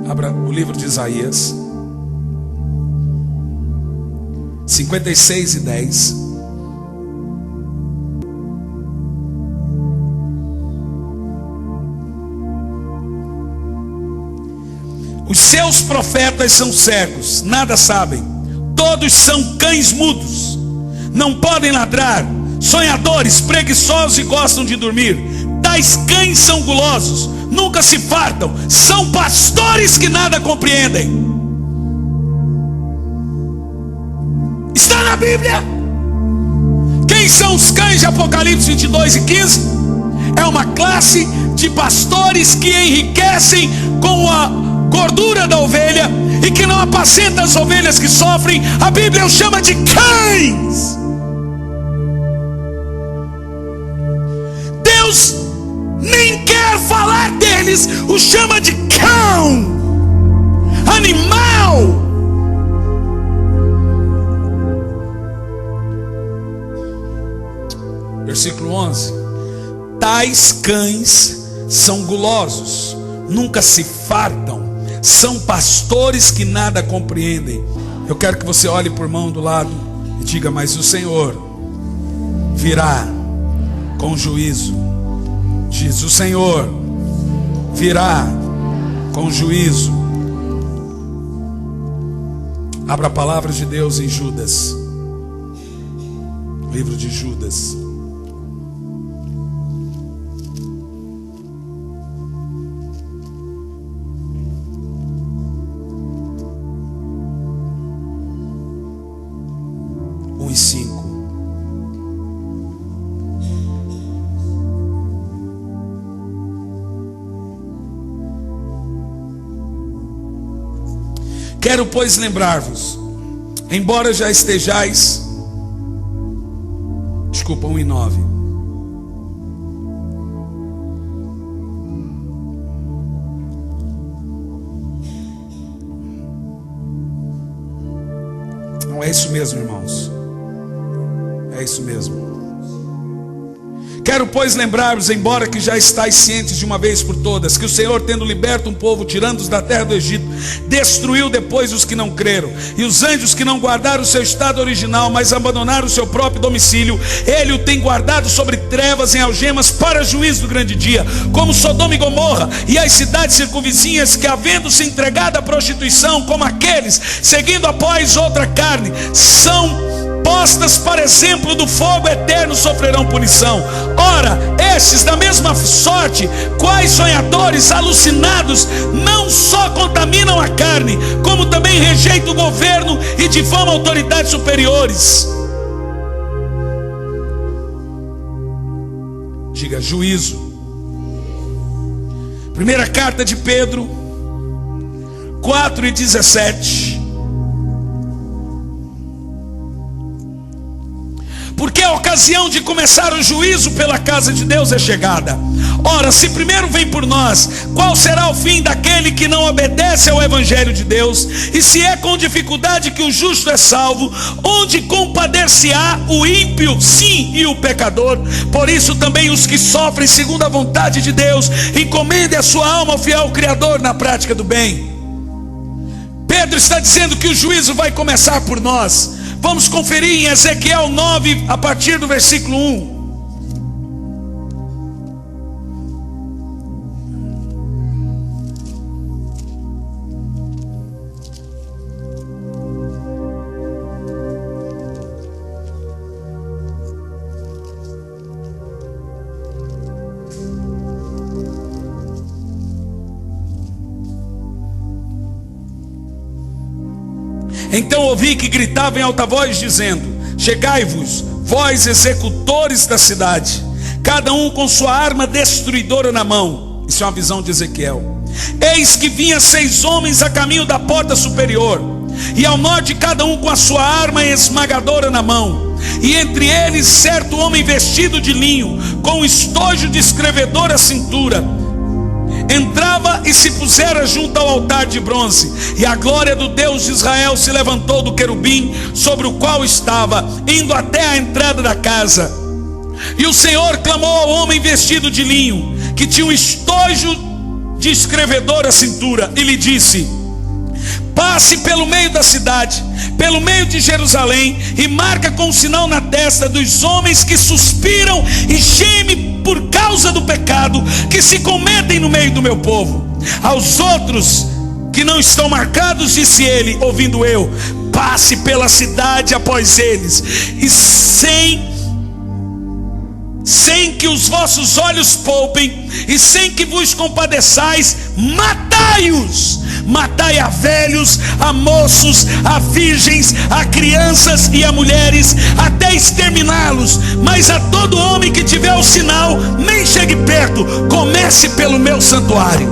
Abra o livro de Isaías 56:10. Os seus profetas são cegos, nada sabem. Todos são cães mudos, não podem ladrar. Sonhadores, preguiçosos e gostam de dormir. Tais cães são gulosos, nunca se fartam. São pastores que nada compreendem. Está na Bíblia. Quem são os cães de Apocalipse 22:15? É uma classe de pastores que enriquecem com a gordura da ovelha e que não apacenta as ovelhas que sofrem. A Bíblia os chama de cães. Deus nem quer falar deles, os chama de cão, animal. Versículo 11: tais cães são gulosos, nunca se fartam. São pastores que nada compreendem. Eu quero que você olhe por mão do lado e diga: mas o Senhor virá com juízo. Diz: o Senhor virá com juízo. Abra a palavra de Deus em Judas. Livro de Judas. Um e 5. Quero, pois, lembrar-vos, embora já estejais, 1 e 9. Não é isso mesmo, irmãos. É isso mesmo. Quero, pois, lembrar-vos, embora que já estáis cientes de uma vez por todas, que o Senhor, tendo liberto um povo, tirando-os da terra do Egito, destruiu depois os que não creram, e os anjos que não guardaram o seu estado original, mas abandonaram o seu próprio domicílio, Ele o tem guardado sobre trevas em algemas para juízo do grande dia, como Sodoma e Gomorra, e as cidades circunvizinhas, que havendo se entregado à prostituição, como aqueles, seguindo após outra carne, são postas para exemplo do fogo eterno, sofrerão punição. Ora, estes da mesma sorte, quais sonhadores alucinados, não só contaminam a carne, como também rejeitam o governo e difamam autoridades superiores. Diga juízo. Primeira carta de Pedro 4:17. Porque a ocasião de começar o juízo pela casa de Deus é chegada. Ora, se primeiro vem por nós, qual será o fim daquele que não obedece ao evangelho de Deus? E se é com dificuldade que o justo é salvo, onde compadecer-se-á o ímpio, sim, e o pecador? Por isso também os que sofrem segundo a vontade de Deus, encomendem a sua alma ao fiel Criador na prática do bem. Pedro está dizendo que o juízo vai começar por nós. Vamos conferir em Ezequiel 9, a partir do versículo 1. Então ouvi que gritavam em alta voz, dizendo: chegai-vos, vós executores da cidade, cada um com sua arma destruidora na mão. Isso é uma visão de Ezequiel. Eis que vinha 6 homens a caminho da porta superior, e ao norte cada um com a sua arma esmagadora na mão, e entre eles certo homem vestido de linho, com estojo de escrevedor à cintura. Entrava e se pusera junto ao altar de bronze, e a glória do Deus de Israel se levantou do querubim sobre o qual estava, indo até a entrada da casa. E o Senhor clamou ao homem vestido de linho, que tinha um estojo de escrevedor à cintura, e lhe disse: passe pelo meio da cidade, pelo meio de Jerusalém, e marca com um sinal na testa dos homens que suspiram e gemem por causa do pecado que se cometem no meio do meu povo. Aos outros que não estão marcados, disse ele, ouvindo eu: passe pela cidade após eles, e sem que os vossos olhos poupem, e sem que vos compadeçais, matai-os. Matai a velhos, a moços, a virgens, a crianças e a mulheres, até exterminá-los. Mas a todo homem que tiver o sinal, nem chegue perto. Comece pelo meu santuário.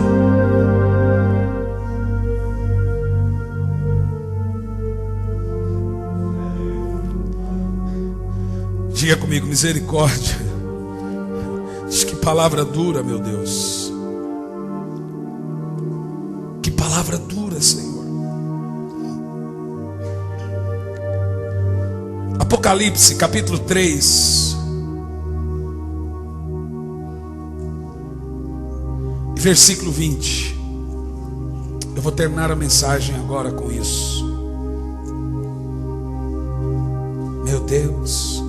Diga comigo: misericórdia. Diz que palavra dura, meu Deus. Que palavra dura, Senhor. Apocalipse capítulo 3, versículo 20. Eu vou terminar a mensagem agora com isso. Meu Deus.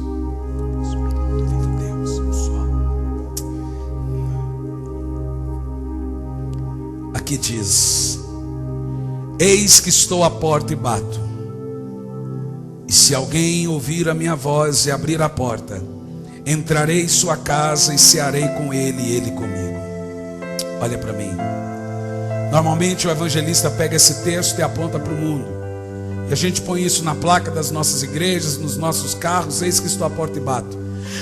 Aqui diz: eis que estou à porta e bato. se alguém ouvir a minha voz e abrir a porta, entrarei em sua casa e cearei com ele e ele comigo. Olha para mim. Normalmente o evangelista pega esse texto e aponta para o mundo. E a gente põe isso na placa das nossas igrejas, nos nossos carros. Eis que estou à porta e bato.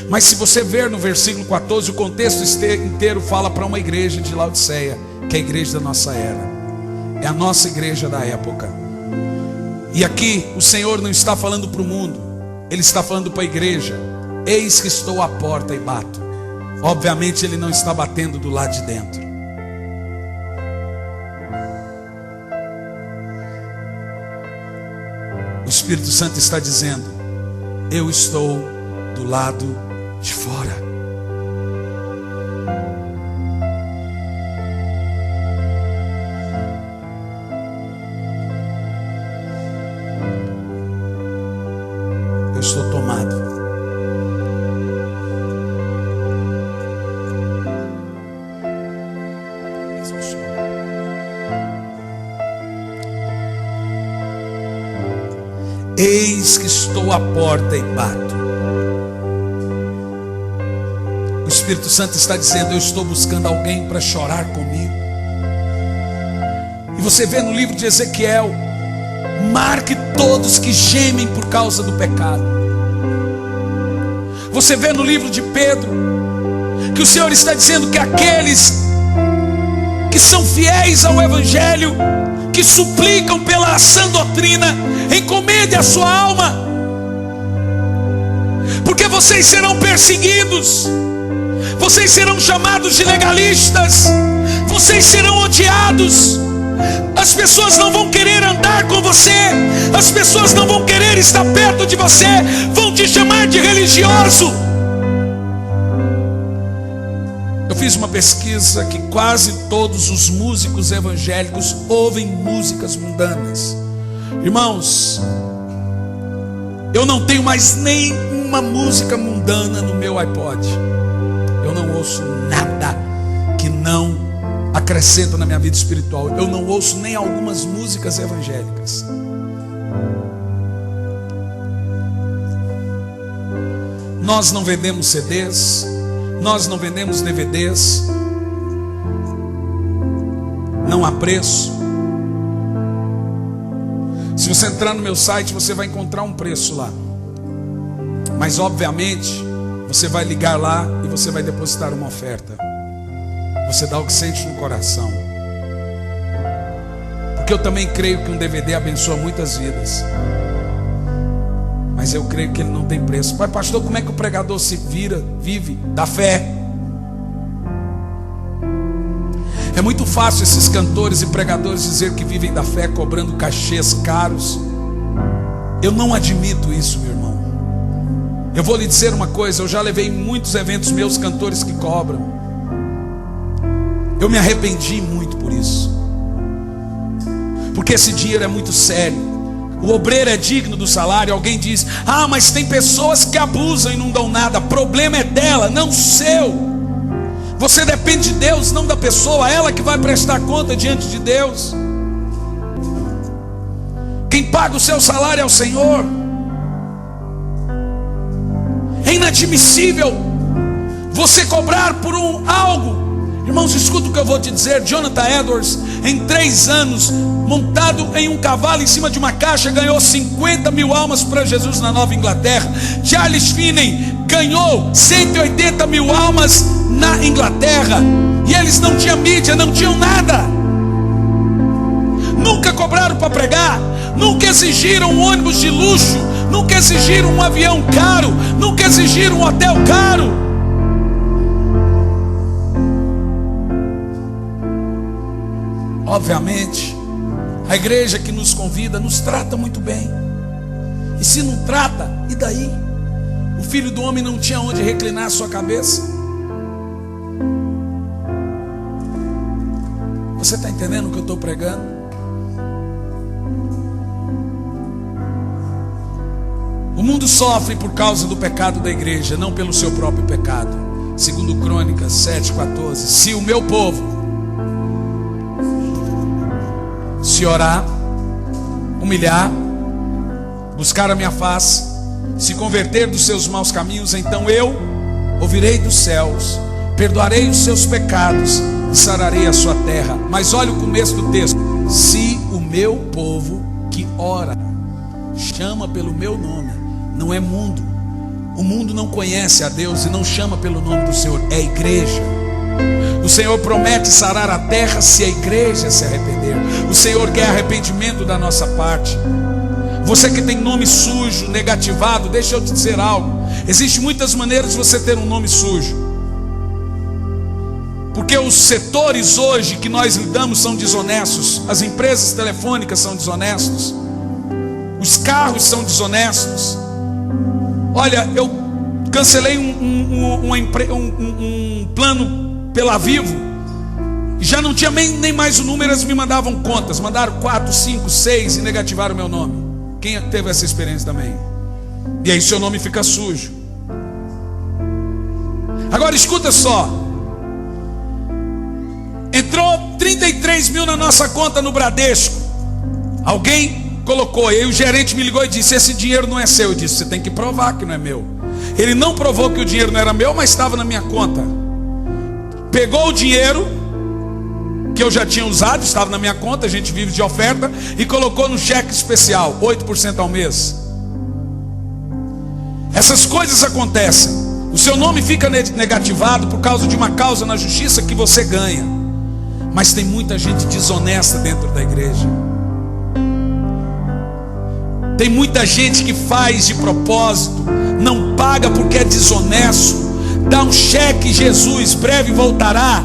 Mas se você ver no versículo 14, o contexto inteiro fala para uma igreja de Laodiceia, que é a igreja da nossa era. É a nossa igreja da época. E aqui o Senhor não está falando para o mundo, Ele está falando para a igreja. Eis que estou à porta e bato. Obviamente Ele não está batendo do lado de dentro. O Espírito Santo está dizendo: eu estou do lado de fora. Eu estou tomado. Eis que estou à porta e bato. O Espírito Santo está dizendo: eu estou buscando alguém para chorar comigo. E você vê no livro de Ezequiel: marque todos que gemem por causa do pecado. Você vê no livro de Pedro que o Senhor está dizendo que aqueles que são fiéis ao Evangelho, que suplicam pela sã doutrina, encomende a sua alma, porque vocês serão perseguidos, vocês serão chamados de legalistas, vocês serão odiados. As pessoas não vão querer andar com você, as pessoas não vão querer estar perto de você, vão te chamar de religioso. Eu fiz uma pesquisa que quase todos os músicos evangélicos ouvem músicas mundanas. Irmãos, eu não tenho mais nenhuma música mundana no meu iPod. Eu não ouço nada que não acrescenta na minha vida espiritual. Eu não ouço nem algumas músicas evangélicas. Nós não vendemos CDs, nós não vendemos DVDs, não há preço. Se você entrar no meu site, você vai encontrar um preço lá, mas obviamente você vai ligar lá e você vai depositar uma oferta. Você dá o que sente no coração, porque eu também creio que um DVD abençoa muitas vidas, mas eu creio que ele não tem preço. Mas pastor, como é que o pregador vive da fé? É muito fácil esses cantores e pregadores dizer que vivem da fé cobrando cachês caros. Eu não admito isso, meu irmão. Eu vou lhe dizer uma coisa: eu já levei em muitos eventos meus cantores que cobram. Eu me arrependi muito por isso, porque esse dinheiro é muito sério. O obreiro é digno do salário. Alguém diz: ah, mas tem pessoas que abusam e não dão nada. Problema é dela, não seu. Você depende de Deus, não da pessoa. Ela que vai prestar conta diante de Deus. Quem paga o seu salário é o Senhor. É inadmissível você cobrar por algo. Irmãos, escuta o que eu vou te dizer. Jonathan Edwards, em 3 anos, montado em um cavalo em cima de uma caixa, ganhou 50 mil almas para Jesus na Nova Inglaterra. Charles Finney ganhou 180 mil almas na Inglaterra, e eles não tinham mídia, não tinham nada. Nunca cobraram para pregar, nunca exigiram um ônibus de luxo, nunca exigiram um avião caro, nunca exigiram um hotel caro. Obviamente, a igreja que nos convida nos trata muito bem. E se não trata, e daí? O Filho do Homem não tinha onde reclinar a sua cabeça. Você está entendendo o que eu estou pregando? O mundo sofre por causa do pecado da igreja, não pelo seu próprio pecado. Segundo Crônicas 7,14. Se o meu povo se orar, humilhar, buscar a minha face, se converter dos seus maus caminhos, então eu ouvirei dos céus, perdoarei os seus pecados e sararei a sua terra. Mas olha o começo do texto: se o meu povo que ora, chama pelo meu nome, não é mundo. O mundo não conhece a Deus e não chama pelo nome do Senhor, é igreja. O Senhor promete sarar a terra se a igreja se arrepender. O Senhor quer arrependimento da nossa parte. Você que tem nome sujo, negativado, deixa eu te dizer algo. Existem muitas maneiras de você ter um nome sujo, porque os setores hoje que nós lidamos são desonestos. As empresas telefônicas são desonestos, os carros são desonestos. Olha, eu cancelei um plano pela Vivo, e já não tinha nem mais o número. Eles me mandavam contas, mandaram 4, 5, 6 e negativaram o meu nome. Quem teve essa experiência também? E aí seu nome fica sujo. Agora escuta só, entrou 33 mil na nossa conta no Bradesco. Alguém colocou, e aí o gerente me ligou e disse: esse dinheiro não é seu. Eu disse: você tem que provar que não é meu. Ele não provou que o dinheiro não era meu, mas estava na minha conta. Pegou o dinheiro que eu já tinha usado, estava na minha conta, a gente vive de oferta, e colocou no cheque especial, 8% ao mês. Essas coisas acontecem. O seu nome fica negativado por causa de uma causa na justiça que você ganha. Mas tem muita gente desonesta dentro da igreja. Tem muita gente que faz de propósito, não paga porque é desonesto, dá um cheque: Jesus breve voltará.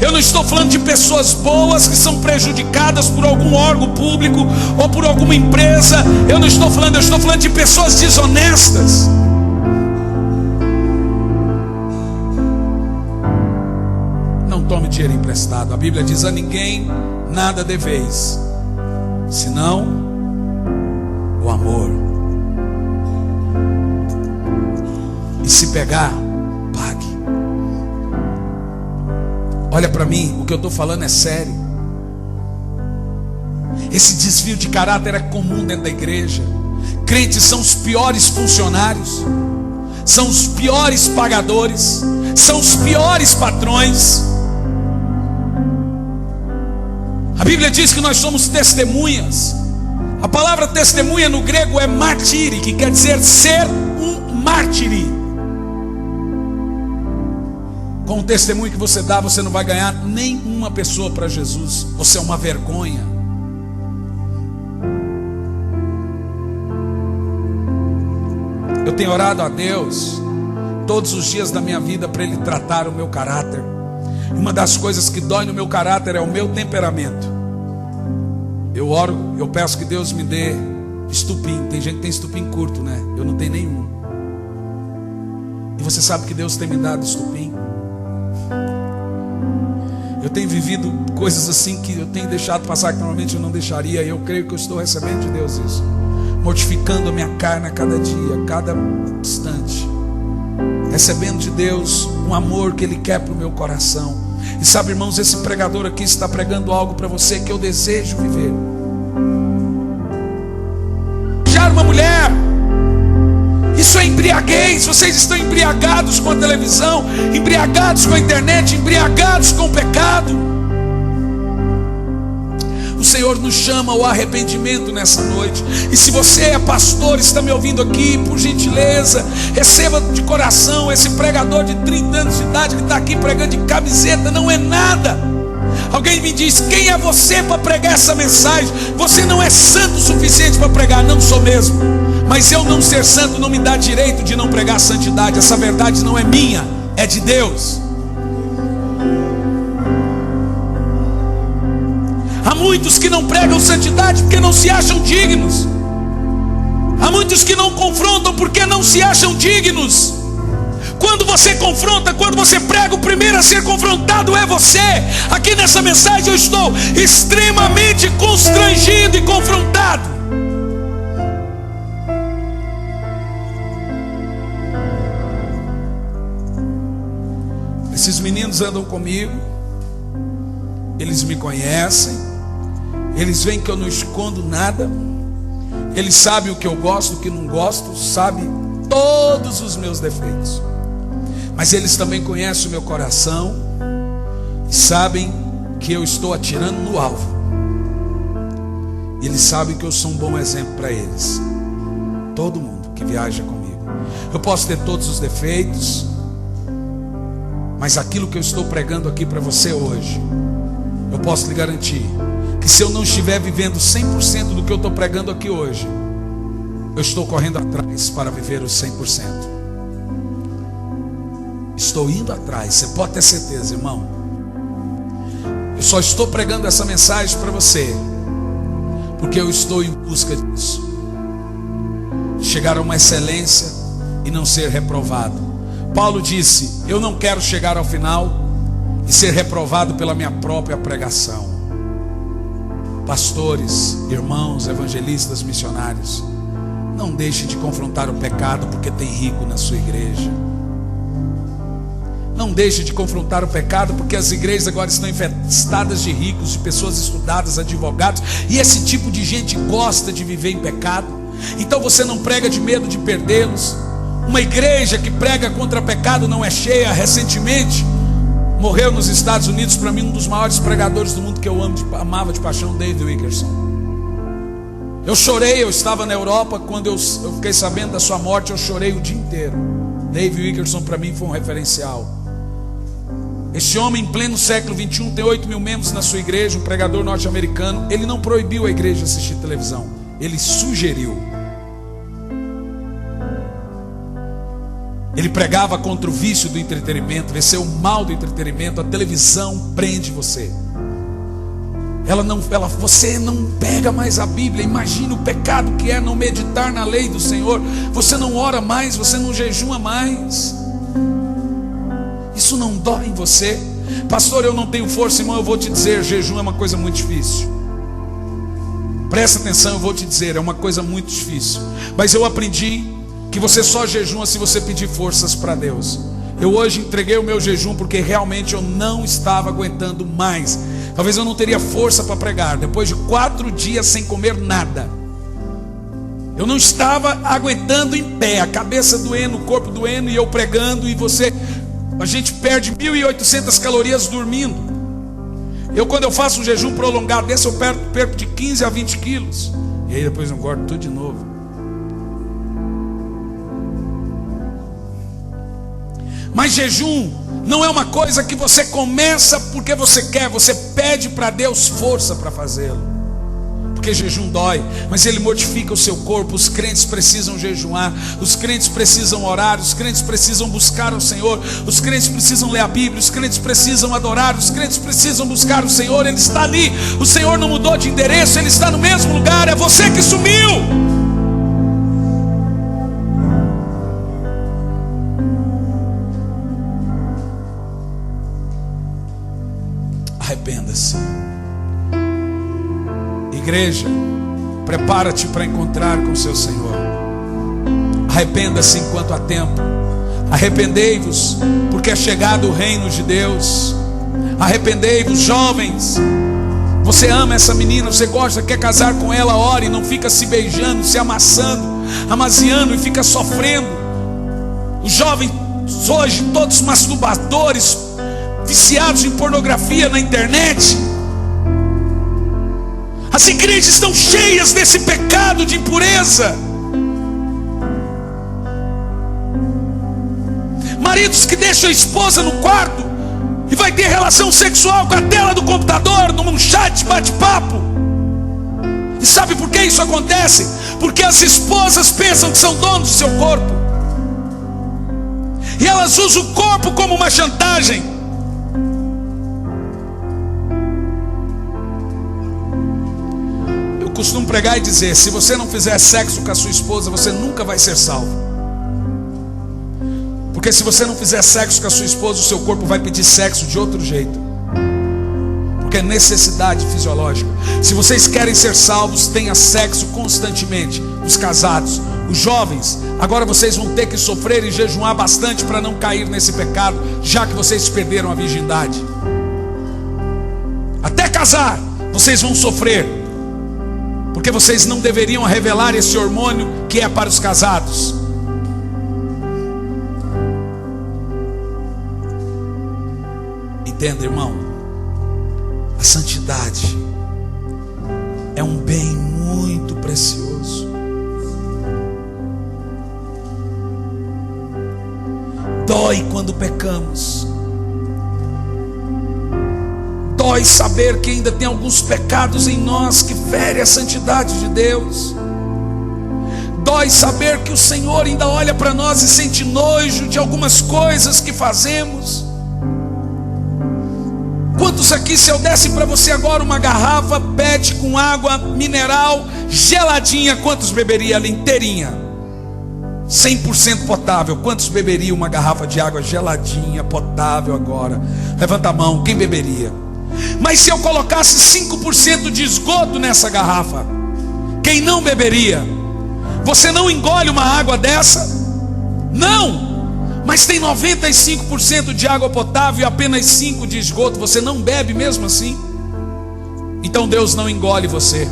Eu não estou falando de pessoas boas que são prejudicadas por algum órgão público ou por alguma empresa. Eu estou falando de pessoas desonestas. Não tome dinheiro emprestado. A Bíblia diz: a ninguém nada deveis, senão o amor. E se pegar, pague. Olha para mim, o que eu estou falando é sério. Esse desvio de caráter é comum dentro da igreja. Crentes são os piores funcionários, são os piores pagadores, são os piores patrões. A Bíblia diz que nós somos testemunhas. A palavra testemunha no grego é martíri, que quer dizer ser um mártire. Com o testemunho que você dá, você não vai ganhar nenhuma pessoa para Jesus. Você é uma vergonha. Eu tenho orado a Deus todos os dias da minha vida para Ele tratar o meu caráter. Uma das coisas que dói no meu caráter é o meu temperamento. Eu oro, eu peço que Deus me dê estupim. Tem gente que tem estupim curto, né? Eu não tenho nenhum. E você sabe que Deus tem me dado estupim. Eu tenho vivido coisas assim que eu tenho deixado passar, que normalmente eu não deixaria. E eu creio que eu estou recebendo de Deus isso, mortificando a minha carne a cada dia, a cada instante, recebendo de Deus um amor que Ele quer para o meu coração. E sabe, irmãos, esse pregador aqui está pregando algo para você que eu desejo viver. Já uma mulher, isso é embriaguez. Vocês estão embriagados com a televisão, embriagados com a internet, embriagados com o pecado. O Senhor nos chama ao arrependimento nessa noite. E se você é pastor, está me ouvindo aqui, por gentileza, receba de coração. Esse pregador de 30 anos de idade que está aqui pregando de camiseta não é nada. Alguém me diz: quem é você para pregar essa mensagem? Você não é santo o suficiente para pregar. Não sou mesmo. Mas eu não ser santo não me dá direito de não pregar santidade. Essa verdade não é minha, é de Deus. Há muitos que não pregam santidade porque não se acham dignos. Há muitos que não confrontam porque não se acham dignos. Quando você confronta, quando você prega, o primeiro a ser confrontado é você. Aqui nessa mensagem eu estou extremamente constrangido e confrontado. Esses meninos andam comigo, eles me conhecem, Eles veem que eu não escondo nada. Eles sabem o que eu gosto, o que não gosto, sabem todos os meus defeitos. Mas eles também conhecem o meu coração e sabem que eu estou atirando no alvo. Eles sabem que eu sou um bom exemplo para eles. Todo mundo que viaja comigo. Eu posso ter todos os defeitos, mas aquilo que eu estou pregando aqui para você hoje, eu posso lhe garantir que se eu não estiver vivendo 100% do que eu estou pregando aqui hoje, eu estou correndo atrás para viver os 100%. Estou indo atrás, você pode ter certeza, irmão. Eu só estou pregando essa mensagem para você porque eu estou em busca disso. Chegar a uma excelência e não ser reprovado. Paulo disse: eu não quero chegar ao final e ser reprovado pela minha própria pregação. Pastores, irmãos, evangelistas, missionários, não deixe de confrontar o pecado porque tem rico na sua igreja. Não deixe de confrontar o pecado porque as igrejas agora estão infestadas de ricos, de pessoas estudadas, advogados, e esse tipo de gente gosta de viver em pecado. Então você não prega de medo de perdê-los. Uma igreja que prega contra pecado não é cheia. Recentemente morreu nos Estados Unidos, para mim, um dos maiores pregadores do mundo que eu amava de paixão, David Wickerson. Eu chorei, eu estava na Europa, quando eu fiquei sabendo da sua morte, eu chorei o dia inteiro. David Wickerson para mim foi um referencial. Esse homem em pleno século 21 tem 8 mil membros na sua igreja, um pregador norte-americano. Ele não proibiu a igreja assistir televisão, ele sugeriu. Ele pregava contra o vício do entretenimento, esse é o mal do entretenimento. A televisão prende você. Você não pega mais a Bíblia. Imagina o pecado que é não meditar na lei do Senhor. Você não ora mais, você não jejuma mais. Isso não dói em você? Pastor, eu não tenho força, irmão. Eu vou te dizer, jejum é uma coisa muito difícil. Presta atenção, eu vou te dizer, é uma coisa muito difícil. Mas eu aprendi que você só jejuma se você pedir forças para Deus. Eu hoje entreguei o meu jejum porque realmente eu não estava aguentando mais. Talvez eu não teria força para pregar. Depois de 4 dias sem comer nada, eu não estava aguentando em pé, a cabeça doendo, o corpo doendo, e eu pregando. E a gente perde 1.800 calorias dormindo. Quando eu faço um jejum prolongado desse, eu perco de 15 a 20 quilos. E aí depois eu engordo tudo de novo. Mas jejum não é uma coisa que você começa porque você quer. Você pede para Deus força para fazê-lo. Porque jejum dói, mas ele mortifica o seu corpo. Os crentes precisam jejuar, os crentes precisam orar, os crentes precisam buscar o Senhor, os crentes precisam ler a Bíblia, os crentes precisam adorar, os crentes precisam buscar o Senhor. Ele está ali, o Senhor não mudou de endereço, Ele está no mesmo lugar. É você que sumiu. Arrependa-se. Igreja, prepara-te para encontrar com o seu Senhor. Arrependa-se enquanto há tempo. Arrependei-vos, porque é chegado o reino de Deus. Arrependei-vos, jovens. Você ama essa menina, você gosta, quer casar com ela, ore. Não fica se beijando, se amaziando e fica sofrendo. Os jovens hoje, todos masturbadores, viciados em pornografia na internet. As igrejas estão cheias desse pecado de impureza. Maridos que deixam a esposa no quarto e vai ter relação sexual com a tela do computador, num chat bate-papo. E sabe por que isso acontece? Porque as esposas pensam que são donos do seu corpo, e elas usam o corpo como uma chantagem. Costumo pregar e dizer: se você não fizer sexo com a sua esposa, você nunca vai ser salvo. Porque se você não fizer sexo com a sua esposa, o seu corpo vai pedir sexo de outro jeito. Porque é necessidade fisiológica. Se vocês querem ser salvos, tenha sexo constantemente. Os casados, os jovens, agora vocês vão ter que sofrer e jejuar bastante para não cair nesse pecado, já que vocês perderam a virgindade. Até casar, vocês vão sofrer. Porque vocês não deveriam revelar esse hormônio que é para os casados. Entenda, irmão, a santidade é um bem muito precioso. Dói quando pecamos. Dói saber que ainda tem alguns pecados em nós que ferem a santidade de Deus. Dói saber que o Senhor ainda olha para nós e sente nojo de algumas coisas que fazemos. Quantos aqui, se eu desse para você agora uma garrafa PET com água mineral geladinha, quantos beberia ela inteirinha? 100% potável. Quantos beberia uma garrafa de água geladinha, potável agora? Levanta a mão, quem beberia? Mas se eu colocasse 5% de esgoto nessa garrafa, quem não beberia? Você não engole uma água dessa? Não! Mas tem 95% de água potável e apenas 5% de esgoto. Você não bebe mesmo assim? Então Deus não engole você.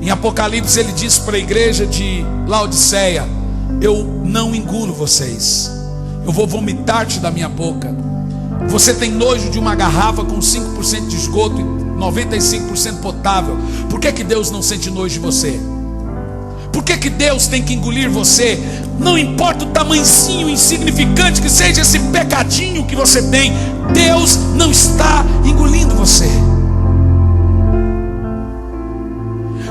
Em Apocalipse ele diz para a igreja de Laodiceia: eu não engulo vocês, eu vou vomitar-te da minha boca. Você tem nojo de uma garrafa com 5% de esgoto e 95% potável. Por que Deus não sente nojo de você? Por que Deus tem que engolir você? Não importa o tamanhozinho insignificante que seja esse pecadinho que você tem, Deus não está engolindo você.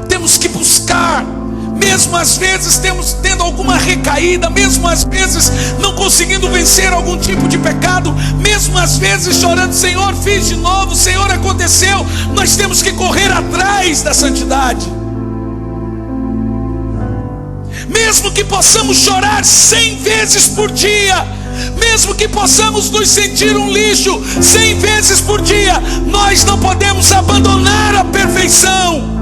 Temos que buscar, mesmo às vezes tendo alguma recaída, mesmo às vezes não conseguindo vencer algum tipo de pecado, mesmo às vezes chorando: Senhor, fiz de novo, Senhor, aconteceu. Nós temos que correr atrás da santidade. Mesmo que possamos chorar 100 vezes por dia, mesmo que possamos nos sentir um lixo 100 vezes por dia, nós não podemos abandonar a perfeição.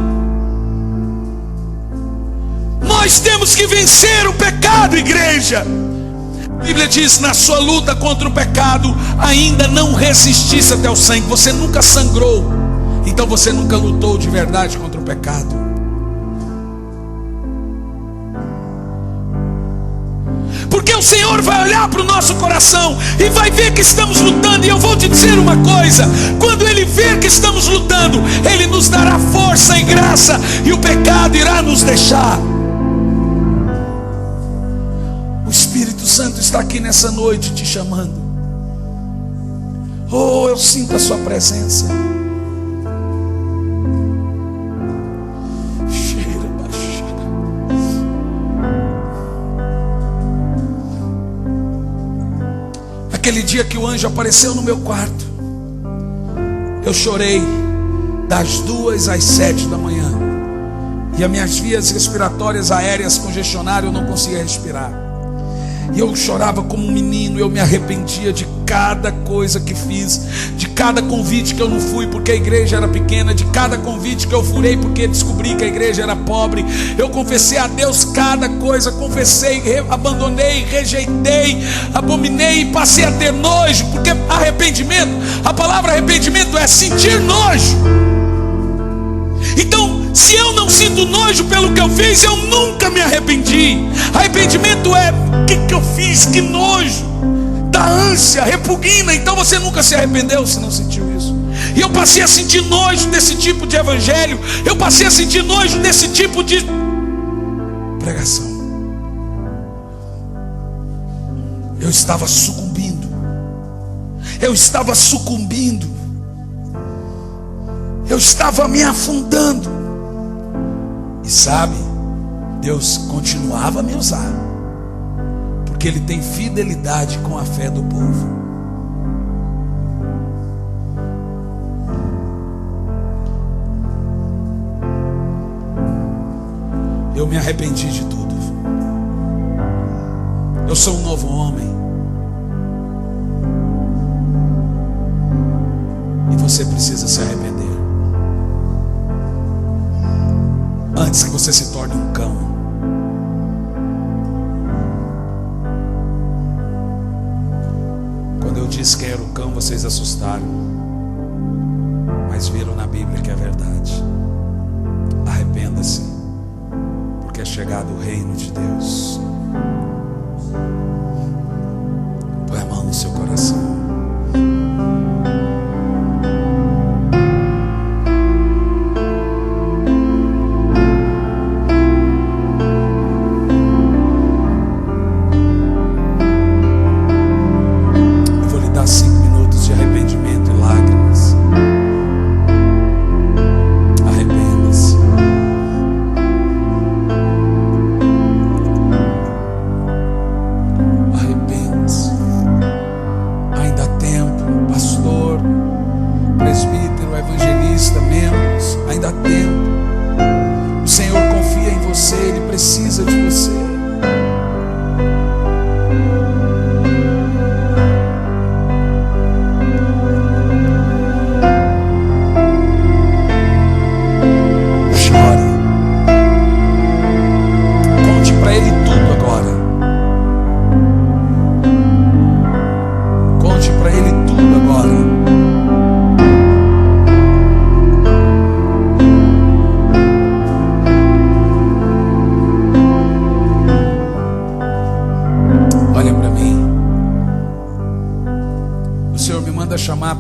Nós temos que vencer o pecado, igreja. A Bíblia diz: na sua luta contra o pecado, ainda não resistisse até o sangue. Você nunca sangrou, então você nunca lutou de verdade contra o pecado. Porque o Senhor vai olhar para o nosso coração e vai ver que estamos lutando. E eu vou te dizer uma coisa: quando Ele ver que estamos lutando, Ele nos dará força e graça, e o pecado irá nos deixar. O Espírito Santo está aqui nessa noite te chamando. Oh, eu sinto a sua presença. Aquele dia que o anjo apareceu no meu quarto, eu chorei das 2 às 7 da manhã, e as minhas vias respiratórias aéreas congestionaram, eu não conseguia respirar. E eu chorava como um menino. Eu me arrependia de cada coisa que fiz, de cada convite que eu não fui porque a igreja era pequena, de cada convite que eu furei porque descobri que a igreja era pobre. Eu confessei a Deus cada coisa, confessei, abandonei, rejeitei, abominei e passei a ter nojo. Porque arrependimento, a palavra arrependimento é sentir nojo. Então, se eu não sinto nojo pelo que eu fiz, eu nunca me arrependi. Arrependimento é: o que eu fiz? Que nojo, dá ânsia, repugna. Então você nunca se arrependeu se não sentiu isso. E eu passei a sentir nojo desse tipo de evangelho. Eu passei a sentir nojo desse tipo de pregação. Eu estava sucumbindo. Eu estava sucumbindo. Eu estava me afundando. E sabe, Deus continuava a me usar, porque Ele tem fidelidade com a fé do povo. Eu me arrependi de tudo. Eu sou um novo homem. E você precisa se arrepender antes que você se torne um cão. Quando eu disse que era o cão, vocês assustaram. mas viram na Bíblia que é verdade. Arrependa-se, porque é chegado o reino de Deus. Põe a mão no seu coração.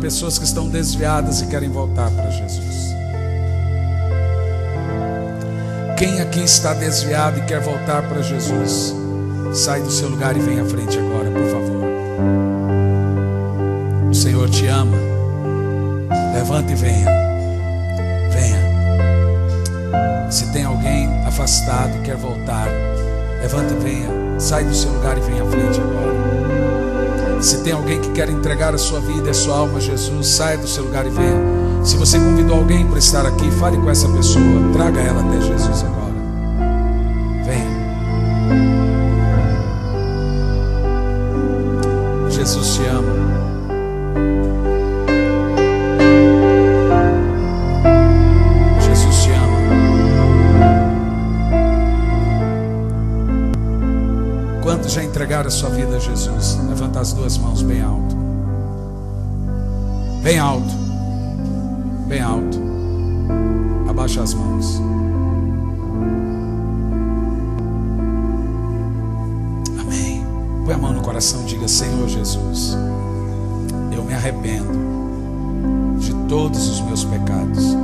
Pessoas que estão desviadas e querem voltar para Jesus. Quem aqui está desviado e quer voltar para Jesus, sai do seu lugar e vem à frente agora, por favor. O Senhor te ama. Levanta e venha. Venha. Se tem alguém afastado e quer voltar, levanta e venha. Sai do seu lugar e vem à frente agora. Se tem alguém que quer entregar a sua vida e a sua alma a Jesus, saia do seu lugar e venha. Se você convidou alguém para estar aqui, fale com essa pessoa, traga ela até Jesus agora. Venha. Jesus te ama. Jesus te ama. Quantos já entregaram a sua vida a Jesus? Levanta as duas mãos bem alto. Bem alto. Bem alto. Abaixa as mãos. Amém. Põe a mão no coração e diga: Senhor Jesus, eu me arrependo de todos os meus pecados.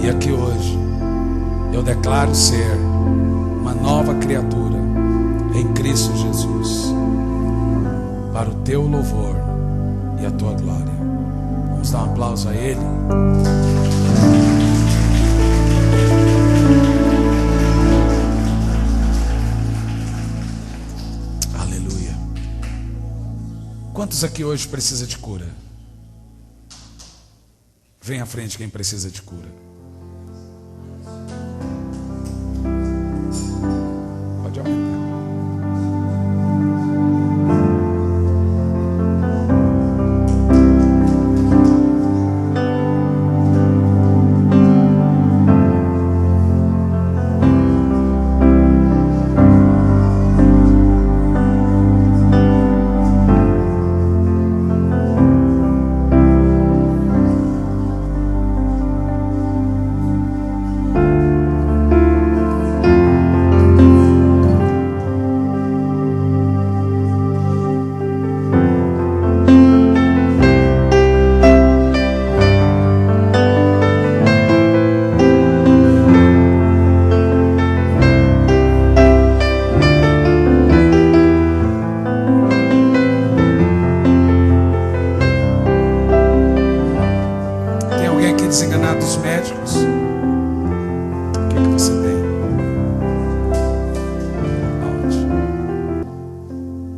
E aqui hoje eu declaro ser uma nova criatura em Cristo Jesus, para o teu louvor e a tua glória. Vamos dar um aplauso a Ele. Aleluia. Quantos aqui hoje precisa de cura? Vem à frente quem precisa de cura. Pode aumentar.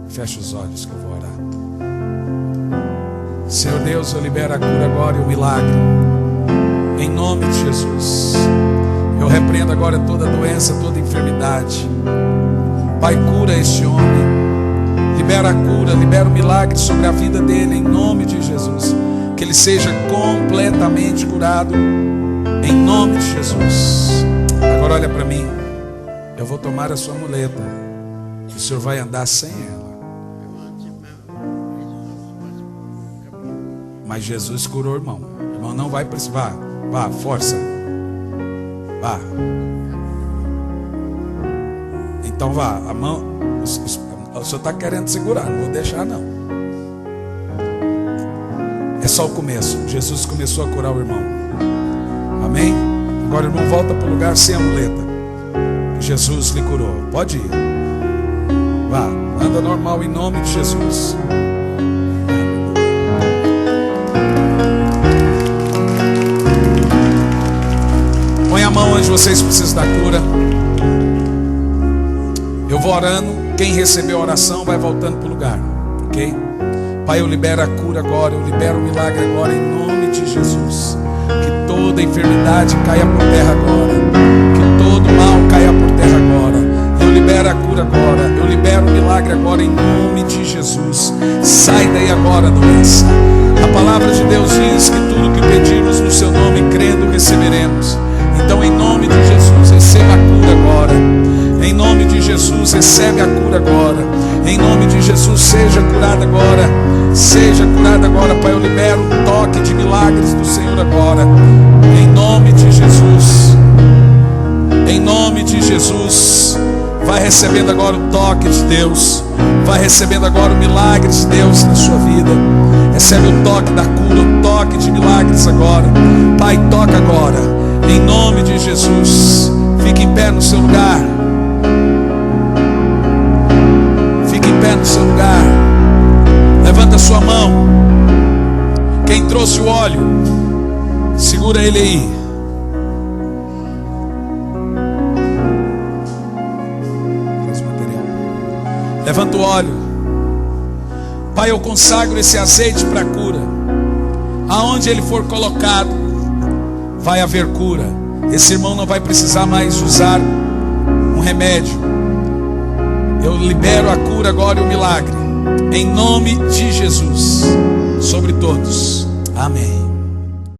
Feche os olhos que eu vou orar. Senhor Deus, eu libero a cura agora e o milagre. Em nome de Jesus. Eu repreendo agora toda doença, toda enfermidade. Pai, cura este homem. Libera a cura, libera o milagre sobre a vida dele, em nome de Jesus. Que ele seja completamente curado, em nome de Jesus. Agora olha para mim. Eu vou tomar a sua muleta. O Senhor vai andar sem ela. Mas Jesus curou o irmão. O irmão não vai precisar. Vá, força. Vá. Então vá. A mão. O senhor está querendo segurar. Não vou deixar, não. É só o começo. Jesus começou a curar o irmão. Amém? Agora o irmão volta para o lugar sem a muleta. Que Jesus lhe curou. Pode ir. Vá. Anda normal em nome de Jesus. Põe a mão onde vocês precisam da cura. Eu vou orando. Quem recebeu a oração vai voltando para o lugar. Ok? Pai, eu libero a cura agora. Eu libero o milagre agora em nome de Jesus. Que toda enfermidade caia por terra agora. Que todo mal caia por terra agora. Eu libero a cura agora. Eu libero o milagre agora em nome de Jesus. Sai daí agora, doença. A palavra de Deus diz que tudo que pedirmos no seu nome, crendo, receberemos. Então, em nome de Jesus, receba a cura agora. Em nome de Jesus, recebe a cura agora. Em nome de Jesus, seja curada agora. Seja curada agora, Pai. Eu libero um toque de milagres do Senhor agora. Em nome de Jesus. Em nome de Jesus. Vai recebendo agora o toque de Deus. Vai recebendo agora o milagre de Deus na sua vida. Recebe o toque da cura, o toque de milagres agora. Pai, toca agora. Em nome de Jesus. Fique em pé no seu lugar. Fique em pé no seu lugar. Levanta a sua mão. Quem trouxe o óleo, segura ele aí. Levanta o óleo. Pai, eu consagro esse azeite para a cura. Aonde ele for colocado, vai haver cura. Esse irmão não vai precisar mais usar um remédio. Eu libero a cura agora e o milagre. Em nome de Jesus. Sobre todos. Amém.